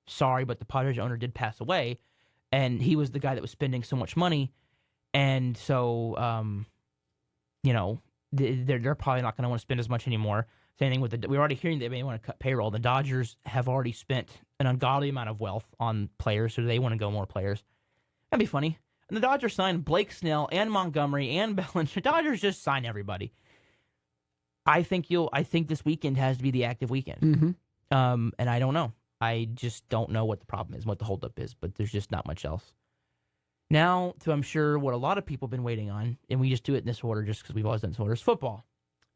sorry, but the Padres owner did pass away, and he was the guy that was spending so much money, and so, they're probably not going to want to spend as much anymore. Same thing with we're already hearing they may want to cut payroll. The Dodgers have already spent an ungodly amount of wealth on players, so they want to go more players. That'd be funny. And the Dodgers signed Blake Snell and Montgomery and Bellinger. The Dodgers just sign everybody. I think this weekend has to be the active weekend. Mm-hmm. And I don't know. I just don't know what the problem is, what the holdup is, but there's just not much else. Now, to I'm sure what a lot of people have been waiting on, and we just do it in this order just because we've always done this order, is football.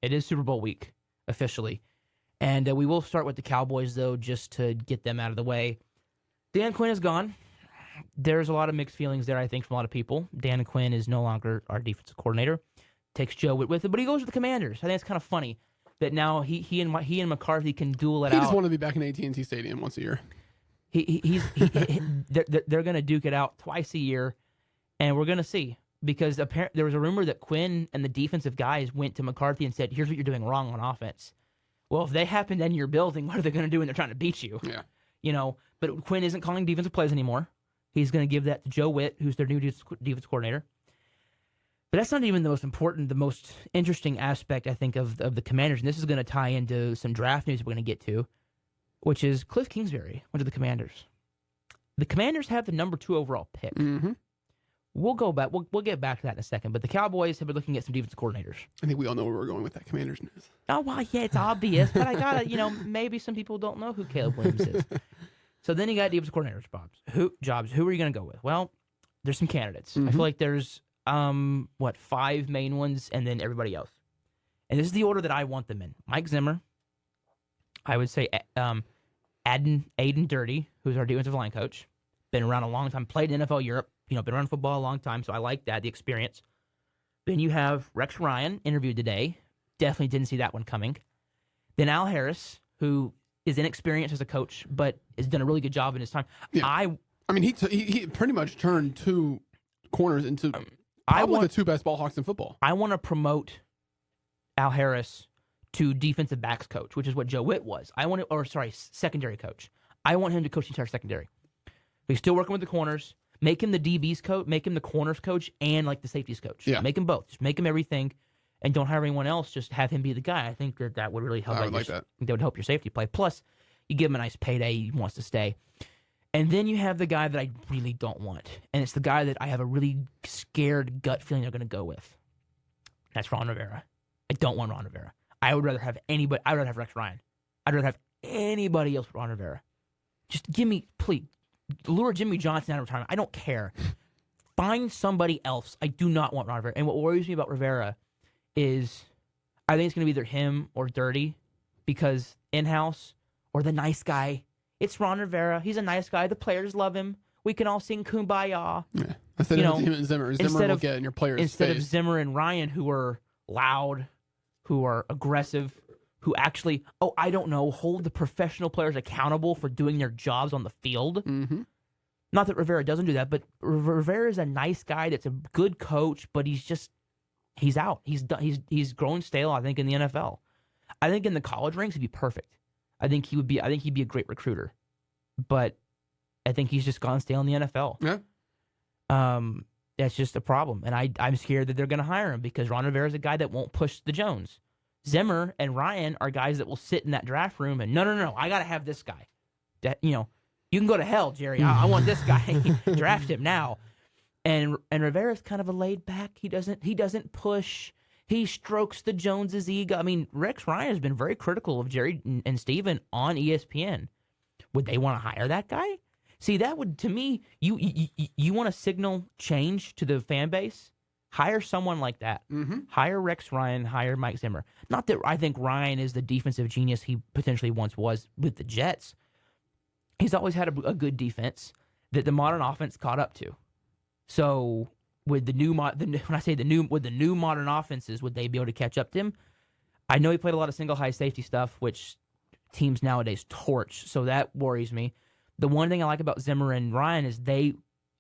It is Super Bowl week. Officially. And we will start with the Cowboys, though, just to get them out of the way. Dan Quinn is gone. There's a lot of mixed feelings there, I think, from a lot of people. Dan Quinn is no longer our defensive coordinator. Takes Joe Witt with him, but he goes with the Commanders. I think it's kind of funny that now he and McCarthy can duel it out. He just want to be back in AT&T Stadium once a year. They're going to duke it out twice a year, and we're going to see. Because there was a rumor that Quinn and the defensive guys went to McCarthy and said, here's what you're doing wrong on offense. Well, if they happen to enter your building, what are they going to do when they're trying to beat you? Yeah. But Quinn isn't calling defensive plays anymore. He's going to give that to Joe Witt, who's their new defense coordinator. But that's not even the most important, the most interesting aspect, I think, of the Commanders. And this is going to tie into some draft news we're going to get to, which is Cliff Kingsbury went to the Commanders. The Commanders have the number 2 overall pick. Mm-hmm. We'll go back. We'll get back to that in a second. But the Cowboys have been looking at some defensive coordinators. I think we all know where we're going with that Commanders news. Oh, well, yeah, it's obvious. But I got to, maybe some people don't know who Caleb Williams is. So then you got defensive coordinators jobs. Who are you going to go with? Well, there's some candidates. I feel like there's, 5 main ones and then everybody else. And this is the order that I want them in. Mike Zimmer. I would say Aiden Dirty, who's our defensive line coach. Been around a long time. Played in NFL Europe. Been around football a long time, so I like that, the experience. Then you have Rex Ryan, interviewed today. Definitely didn't see that one coming. Then Al Harris, who is inexperienced as a coach, but has done a really good job in his time. Yeah. He pretty much turned 2 corners into the 2 best ball hawks in football. I want to promote Al Harris to defensive backs coach, which is what Joe Witt was. Secondary coach. I want him to coach the entire secondary. He's still working with the corners. Make him the DB's coach, make him the corners coach, and like the safeties coach. Yeah. Make him both. Just make him everything, and don't hire anyone else. Just have him be the guy. I think that would really help. I would like that. That would help your safety play. Plus, you give him a nice payday. He wants to stay. And then you have the guy that I really don't want, and it's the guy that I have a really scared gut feeling they're going to go with. That's Ron Rivera. I don't want Ron Rivera. I would rather have anybody. I would rather have Rex Ryan. I'd rather have anybody else but Ron Rivera. Just give me, please. Lure Jimmy Johnson out of retirement. I don't care. Find somebody else. I do not want Ron Rivera. And what worries me about Rivera is I think it's going to be either him or Dirty, because in-house or the nice guy. It's Ron Rivera. He's a nice guy. The players love him. We can all sing Kumbaya. Yeah. Instead of him and Zimmer will get in your player's instead face. of Zimmer and Ryan, who are loud, who are aggressive, who actually, hold the professional players accountable for doing their jobs on the field. Mm-hmm. Not that Rivera doesn't do that, but Rivera is a nice guy that's a good coach, but he's out. He's done. He's grown stale, I think, in the NFL. I think in the college ranks he'd be perfect. I think he'd be a great recruiter. But I think he's just gone stale in the NFL. Yeah. That's just a problem. And I'm scared that they're going to hire him because Ron Rivera is a guy that won't push the Jones. Zimmer and Ryan are guys that will sit in that draft room and no, I got to have this guy. You can go to hell, Jerry. I want this guy. Draft him now. And Rivera's kind of a laid back. He doesn't push. He strokes the Joneses' ego. I mean, Rex Ryan has been very critical of Jerry and Steven on ESPN. Would they want to hire that guy? See, that would, to me, you want to signal change to the fan base? Hire someone like that. Mm-hmm. Hire Rex Ryan, hire Mike Zimmer. Not that I think Ryan is the defensive genius he potentially once was with the Jets. He's always had a good defense that the modern offense caught up to. So with the new modern offenses, would they be able to catch up to him? I know he played a lot of single high safety stuff, which teams nowadays torch. So that worries me. The one thing I like about Zimmer and Ryan is they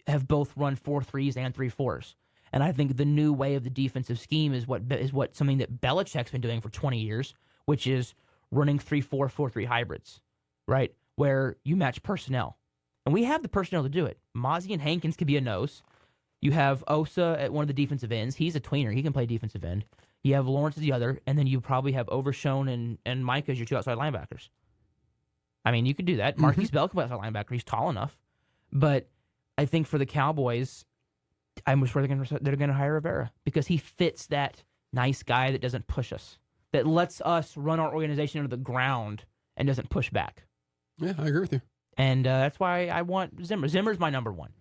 have both run 4-3s and 3-4s. And I think the new way of the defensive scheme is what something that Belichick's been doing for 20 years, which is running 3-4, 4-3 hybrids, right? Where you match personnel. And we have the personnel to do it. Mozzie and Hankins could be a nose. You have Osa at one of the defensive ends. He's a tweener. He can play defensive end. You have Lawrence as the other, and then you probably have Overshone and Mike as your 2 outside linebackers. I mean, you could do that. Marquise Bell can play outside linebacker. He's tall enough. But I think for the Cowboys, I'm sure they're going to hire Rivera because he fits that nice guy that doesn't push us, that lets us run our organization into the ground and doesn't push back. Yeah, I agree with you. And that's why I want Zimmer. Zimmer's my number one.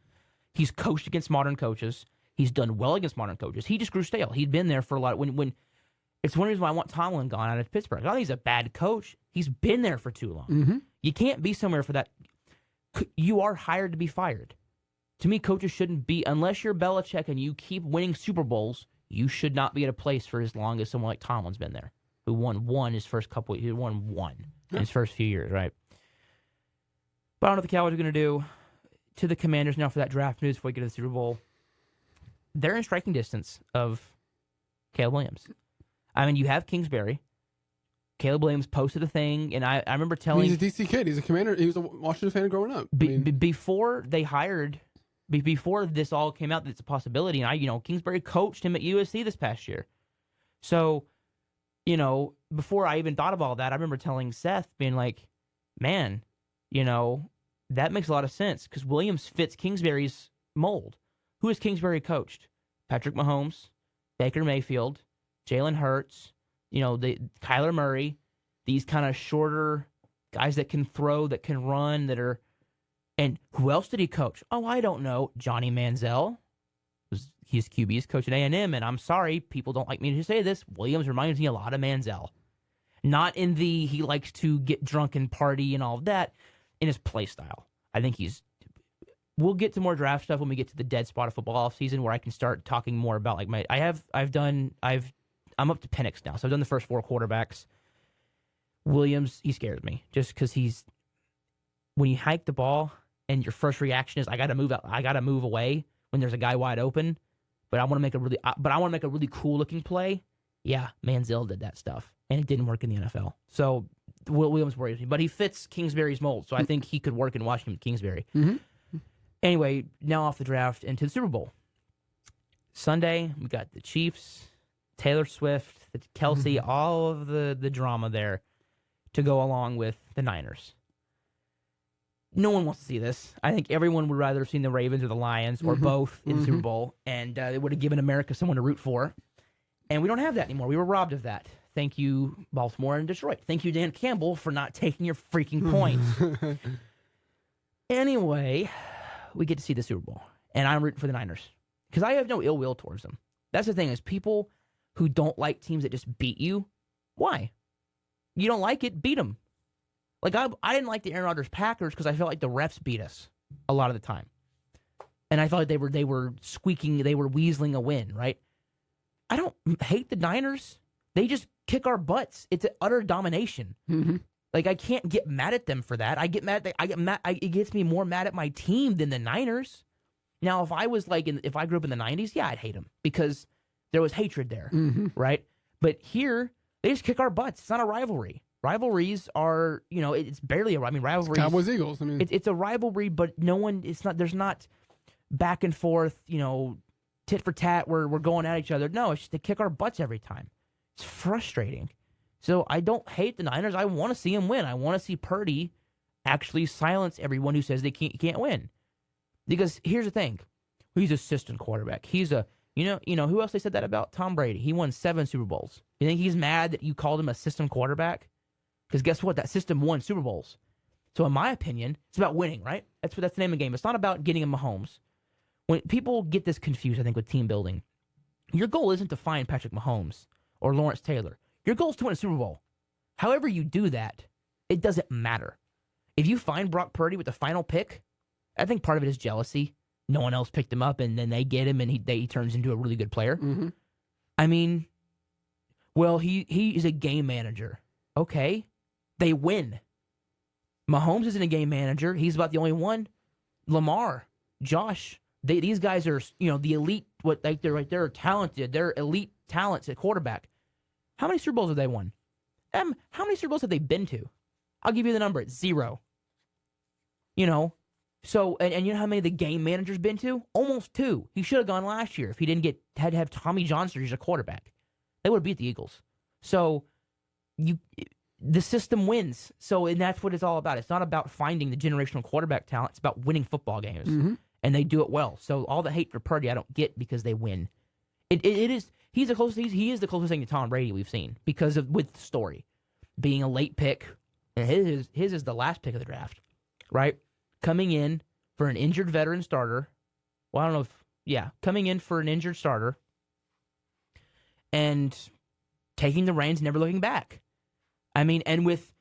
He's coached against modern coaches. He's done well against modern coaches. He just grew stale. He'd been there for a lot. When it's one reason why I want Tomlin gone out of Pittsburgh. I don't think he's a bad coach. He's been there for too long. Mm-hmm. You can't be somewhere for that. You are hired to be fired. To me, coaches shouldn't be, unless you're Belichick and you keep winning Super Bowls, you should not be at a place for as long as someone like Tomlin's been there, who won one his first couple. He won one in his first few years, right? But I don't know what the Cowboys are going to do. To the Commanders now for that draft news before we get to the Super Bowl. They're in striking distance of Caleb Williams. I mean, you have Kingsbury. Caleb Williams posted a thing, and I remember telling... He's a DC kid. He's a Commander. He was a Washington fan growing up. Before they hired... Before this all came out that it's a possibility, and Kingsbury coached him at USC this past year. So, before I even thought of all that, I remember telling Seth, being like, man, that makes a lot of sense because Williams fits Kingsbury's mold. Who has Kingsbury coached? Patrick Mahomes, Baker Mayfield, Jalen Hurts, Kyler Murray, these kind of shorter guys that can throw, that can run, that are. And who else did he coach? Oh, I don't know. Johnny Manziel. He's QB's coach at A&M, and I'm sorry, people don't like me to say this. Williams reminds me a lot of Manziel. Not in the he likes to get drunk and party and all of that, in his play style. I think we'll get to more draft stuff when we get to the dead spot of football off season, where I can start talking more about like I'm up to Penix now, so I've done the first 4 quarterbacks. Williams, he scares me just because when you hike the ball and your first reaction is I got to move away when there's a guy wide open, but I want to make a really cool looking play. Yeah, Manziel did that stuff, and it didn't work in the NFL. So Williams worries me, but he fits Kingsbury's mold, so I think he could work in Washington with Kingsbury. Mm-hmm. Anyway, now off the draft into the Super Bowl. Sunday, we got the Chiefs, Taylor Swift, Kelsey, all of the drama there to go along with the Niners. No one wants to see this. I think everyone would rather have seen the Ravens or the Lions or both in the Super Bowl, and it would have given America someone to root for. And we don't have that anymore. We were robbed of that. Thank you, Baltimore and Detroit. Thank you, Dan Campbell, for not taking your freaking points. Anyway, we get to see the Super Bowl, and I'm rooting for the Niners because I have no ill will towards them. That's the thing, is people who don't like teams that just beat you, why? You don't like it, beat them. Like, I didn't like the Aaron Rodgers Packers because I felt like the refs beat us a lot of the time. And I felt like they were squeaking, they were weaseling a win, right? I don't hate the Niners. They just kick our butts. It's an utter domination. Mm-hmm. Like, I can't get mad at them for that. It gets me more mad at my team than the Niners. Now, if I grew up in the 90s, yeah, I'd hate them because there was hatred there, right? But here, they just kick our butts. It's not a rivalry. Rivalries are, it's barely rivalries. Cowboys, Eagles. It's a rivalry, but there's not back and forth, tit for tat where we're going at each other. No, it's just they kick our butts every time. It's frustrating. So I don't hate the Niners. I want to see them win. I want to see Purdy actually silence everyone who says they can't win. Because here's the thing. He's a system quarterback. He's who else they said that about? Tom Brady. He won 7 Super Bowls. You think he's mad that you called him a system quarterback? Because guess what? That system won Super Bowls. So in my opinion, it's about winning, right? That's the name of the game. It's not about getting him Mahomes. When people get this confused, I think, with team building, your goal isn't to find Patrick Mahomes or Lawrence Taylor. Your goal is to win a Super Bowl. However you do that, it doesn't matter. If you find Brock Purdy with the final pick, I think part of it is jealousy. No one else picked him up, and then they get him, and he turns into a really good player. Mm-hmm. I mean, well, he is a game manager. Okay, they win. Mahomes isn't a game manager. He's about the only one. Lamar, Josh, these guys are the elite. They're talented. They're elite talents at quarterback. How many Super Bowls have they won? How many Super Bowls have they been to? I'll give you the number. It's 0. So, and you know how many the game manager's been to? Almost 2. He should have gone last year if he didn't had to have Tommy John surgery as a quarterback. They would have beat the Eagles. So, the system wins. So, and that's what it's all about. It's not about finding the generational quarterback talent. It's about winning football games. Mm-hmm. And they do it well. So, all the hate for Purdy I don't get because they win. It is. He is the closest thing to Tom Brady we've seen with the story. Being a late pick. And his is the last pick of the draft. Right? Coming in for an injured veteran starter. Well, I don't know coming in for an injured starter and taking the reins, never looking back. I mean, and with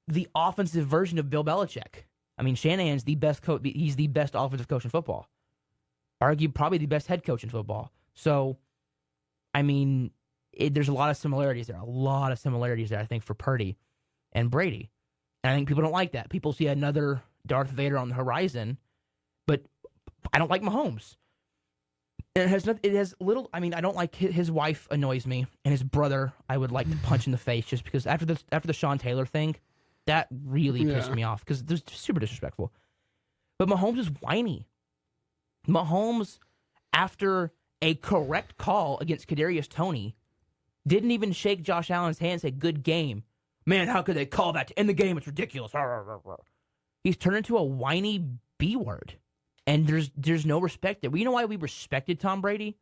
the offensive version of Bill Belichick. I mean, Shanahan's the best coach. He's the best offensive coach in football. Probably the best head coach in football. So, I mean, there's a lot of similarities there. I think, for Purdy and Brady. And I think people don't like that. People see another Darth Vader on the horizon, but I don't like Mahomes. And it has little. I mean, I don't like his wife annoys me, and his brother I would like to punch in the face just because after the Sean Taylor thing, that really pissed me off because it was super disrespectful. But Mahomes is whiny. Mahomes, after a correct call against Kadarius Toney, didn't even shake Josh Allen's hand and say, "Good game." Man, how could they call that to end the game? It's ridiculous. He's turned into a whiny B word. And there's no respect there. Well, you know why we respected Tom Brady?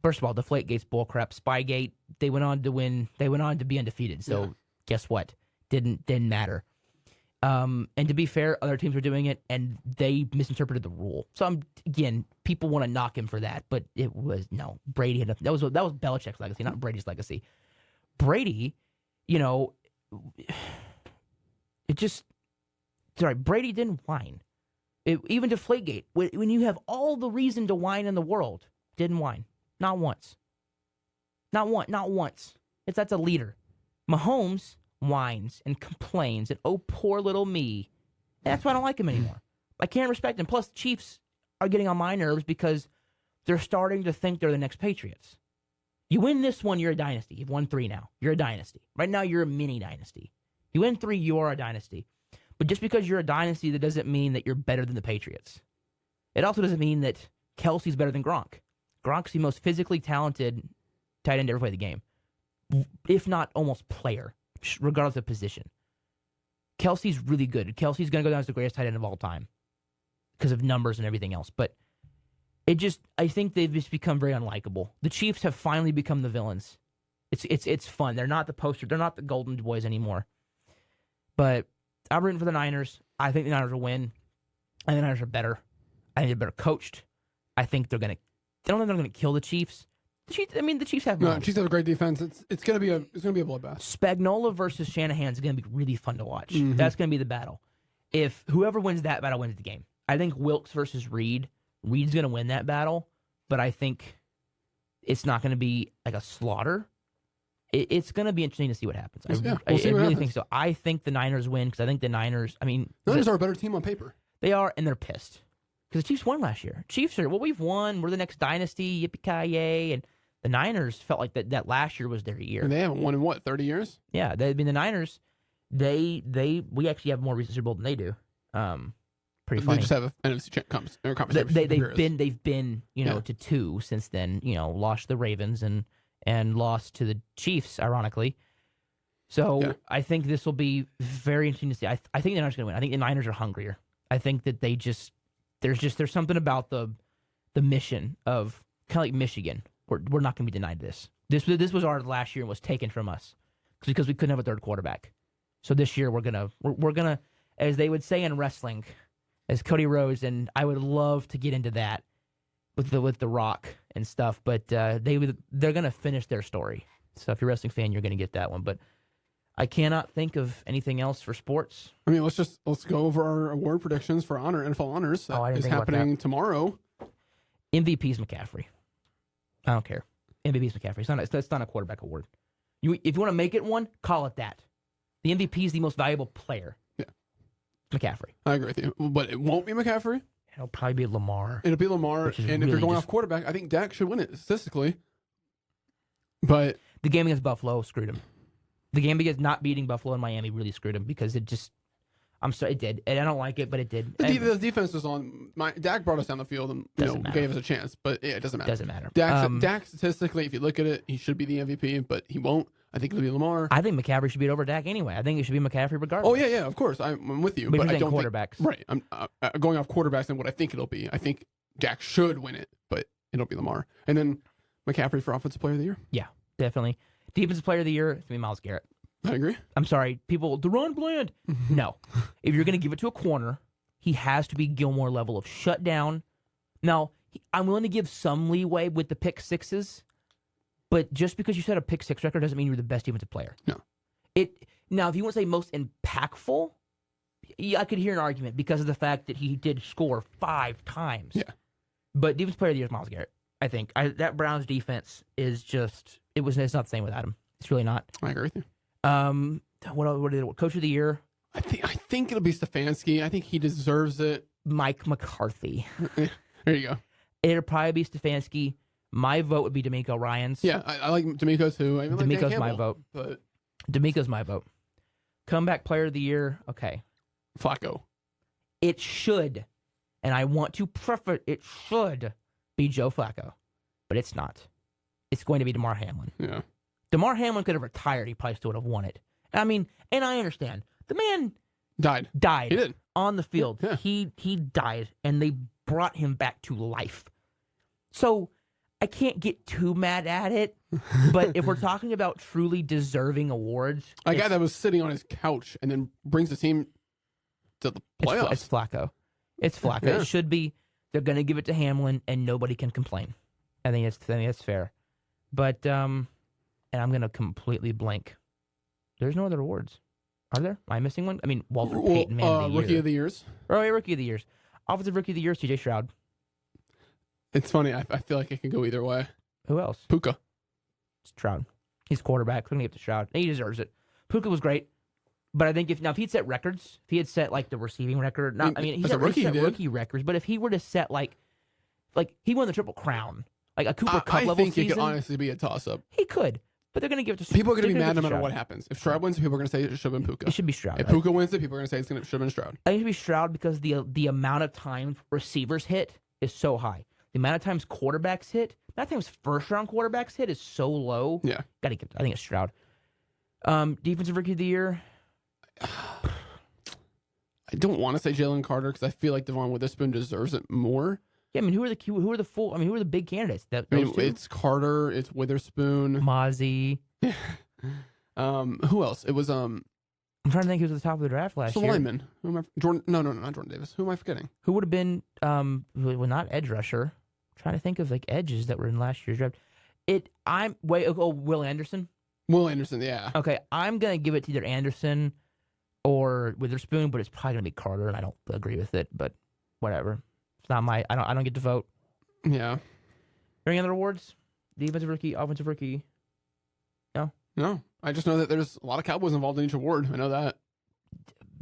First of all, Deflategate's bullcrap, Spygate. They went on to win. They went on to be undefeated. So guess what? Didn't matter. And to be fair, other teams were doing it, and they misinterpreted the rule. So again, people want to knock him for that, but it was no. Brady had nothing. That was Belichick's legacy, not Brady's legacy. Brady, Brady didn't whine. Even Deflategate, when you have all the reason to whine in the world, didn't whine. Not once. Not once. That's a leader. Mahomes whines and complains and, oh, poor little me. And that's why I don't like him anymore. I can't respect him. Plus, the Chiefs are getting on my nerves because they're starting to think they're the next Patriots. You win this one, you're a dynasty. You've won 3 now. You're a dynasty. Right now, you're a mini dynasty. You win 3, you are a dynasty. But just because you're a dynasty, that doesn't mean that you're better than the Patriots. It also doesn't mean that Kelsey's better than Gronk. Gronk's the most physically talented tight end to ever play the game, if not almost player, regardless of position. Kelsey's really good. Kelsey's going to go down as the greatest tight end of all time because of numbers and everything else. But I think they've just become very unlikable. The Chiefs have finally become the villains. It's fun. They're not the poster. They're not the Golden Boys anymore. But I'm rooting for the Niners. I think the Niners will win. I think the Niners are better. I think they're better coached. I think I don't think they're going to kill the Chiefs. The Chiefs have no. Chiefs have a great defense. It's going to be a bloodbath. Spagnuolo versus Shanahan is going to be really fun to watch. Mm-hmm. That's going to be the battle. If whoever wins that battle wins the game. I think Wilkes versus Reed. Reed's going to win that battle, but I think it's not going to be like a slaughter. It's going to be interesting to see what happens. I really think so. I think the Niners win because I think the Niners. Niners are a better team on paper. They are, and they're pissed because the Chiefs won last year. Chiefs are we've won. We're the next dynasty. Yippee-ki-yay! And the Niners felt like that last year was their year. And they haven't won in 30 years? Yeah, the Niners. We actually have more recent Super Bowl than they do. Pretty funny. They just have an NFC conference. They've been to 2 since then. Lost to the Ravens and lost to the Chiefs, ironically. So I think this will be very interesting to see. I think the Niners are going to win. I think the Niners are hungrier. I think that there's something about the mission of kind of like Michigan. We're not going to be denied this. This was our last year and was taken from us because we couldn't have a third quarterback. So this year we're gonna, as they would say in wrestling, as Cody Rhodes, and I would love to get into that with the Rock and stuff, but they're gonna finish their story. So if you're a wrestling fan, you're gonna get that one. But I cannot think of anything else for sports. Let's go over our award predictions for NFL honors. That is happening tomorrow. MVP's McCaffrey. I don't care. MVP's McCaffrey. It's not a quarterback award. If you want to make it one, call it that. The MVP is the most valuable player. Yeah. McCaffrey. I agree with you. But it won't be McCaffrey. It'll probably be Lamar. It'll be Lamar. And really, if you're going off quarterback, I think Dak should win it statistically. But the game against Buffalo screwed him. The game against not beating Buffalo and Miami really screwed him because it just... I'm sorry, it did. And I don't like it, but it did. The defense was on. Dak brought us down the field and gave us a chance, but it doesn't matter. Doesn't matter. Dak statistically, if you look at it, he should be the MVP, but he won't. I think it'll be Lamar. I think McCaffrey should be over Dak anyway. I think it should be McCaffrey regardless. Oh yeah, of course. I'm with you. But I don't quarterbacks. Right. I'm going off quarterbacks and what I think it'll be. I think Dak should win it, but it'll be Lamar. And then McCaffrey for Offensive Player of the Year. Yeah, definitely. Defensive Player of the Year, it's going to be Myles Garrett. I agree. I'm sorry, people. Deron Bland. No. If you're going to give it to a corner, he has to be Gilmore level of shutdown. Now, I'm willing to give some leeway with the pick sixes, but just because you set a pick six record doesn't mean you're the best defensive player. No. Now, if you want to say most impactful, I could hear an argument because of the fact that he did score 5 times. Yeah. But defensive player of the year is Myles Garrett. I think that Browns defense is just it's not the same without him. It's really not. I agree with you. What Coach of the Year? I think it'll be Stefanski. I think he deserves it. Mike McCarthy. There you go. It'll probably be Stefanski. My vote would be D'Amico Ryans. Yeah, I like D'Amico too. I even like D'Amico's Dan my Campbell, vote. But D'Amico's my vote. Comeback Player of the Year. Okay. Flacco. It should, and I want to preface it should be Joe Flacco, but it's not. It's going to be DeMar Hamlin. Died. He did. On the field. Yeah. He died, and they brought him back to life. So I can't get too mad at it, but if we're talking about truly deserving awards, A guy that was sitting on his couch and then brings the team to the playoffs. It's Flacco. It's Flacco. Yeah. It should be. They're going to give it to Hamlin, and nobody can complain. I think that's fair. But and I'm going to completely blank. There's no other awards, are there? Am I missing one? I mean, Walter Payton, man of the Rookie year. of the Years. Oh, yeah, Rookie of the Years. Offensive Rookie of the Year, C.J. Stroud. It's funny. I feel like it can go either way. Who else? Puka. Stroud. He's quarterback. Couldn't get to Stroud. He deserves it. Puka was great. But I think if he'd set records, if he had set like the receiving record, he as set a rookie, he set he did. rookie records. But if he were to set like he won the Triple Crown, like a Cooper Cup I level think season, it could honestly be a toss-up. he could. But they're going to give it to People are going to be they're gonna mad no give it to matter what Stroud. happens. If Stroud wins, people are going to say it should have been Puka. It should be Stroud. If Puka wins it, people are going to say it should have been Stroud. I think it should be Stroud because the amount of time receivers hit is so high. The amount of times quarterbacks hit, the amount of times first-round quarterbacks hit is so low. Yeah. I think it's Stroud. Defensive Rookie of the Year. I don't want to say Jalen Carter because I feel like Devon Witherspoon deserves it more. Yeah, I mean, who are the big candidates? It's Carter, it's Witherspoon. Mozzie. Who else? It was I'm trying to think who was at the top of the draft last the year. lineman. Who am I? Jordan? No, not Jordan Davis. Who am I forgetting? Who would have been not edge rusher? I'm trying to think of like edges that were in last year's draft. Will Anderson. Will Anderson. Yeah. Okay, I'm gonna give it to either Anderson or Witherspoon, but it's probably gonna be Carter, and I don't agree with it. But whatever, it's not my. I don't get to vote. Yeah. Any other awards? Defensive Rookie, Offensive Rookie. No, I just know that there's a lot of Cowboys involved in each award. I know that.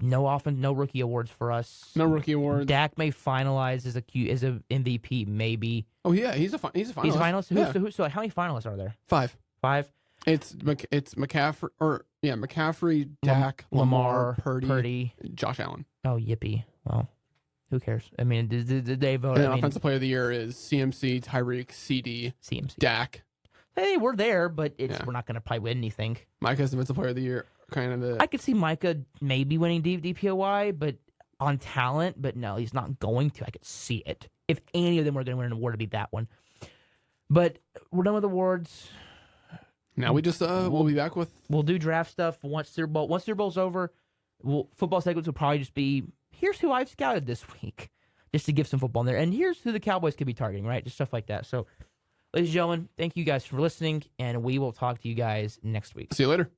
No rookie awards for us. No rookie awards. Dak may finalize as a MVP, maybe. Oh yeah, he's a finalist. He's a finalist. Yeah. So how many finalists are there? 5. 5. It's McCaffrey McCaffrey, Dak, Lamar, Purdy, Josh Allen. Oh, yippee! Well, who cares? I mean, did they vote? And offensive player of the year is CMC, Tyreek, CD, CMC, Dak. Hey, we're there, but we're not going to probably win anything. Micah's defensive player of the year, kind of. I could see Micah maybe winning DPOY, but on talent. But no, he's not going to. I could see it. If any of them were going to win an award, it'd be that one. But we're done with awards. Now we just we'll be back with. We'll do draft stuff once Super Bowl's over. Football segments will probably just be here's who I've scouted this week, just to give some football in there, and here's who the Cowboys could be targeting, right? Just stuff like that. So. Ladies and gentlemen, thank you guys for listening, and we will talk to you guys next week. See you later.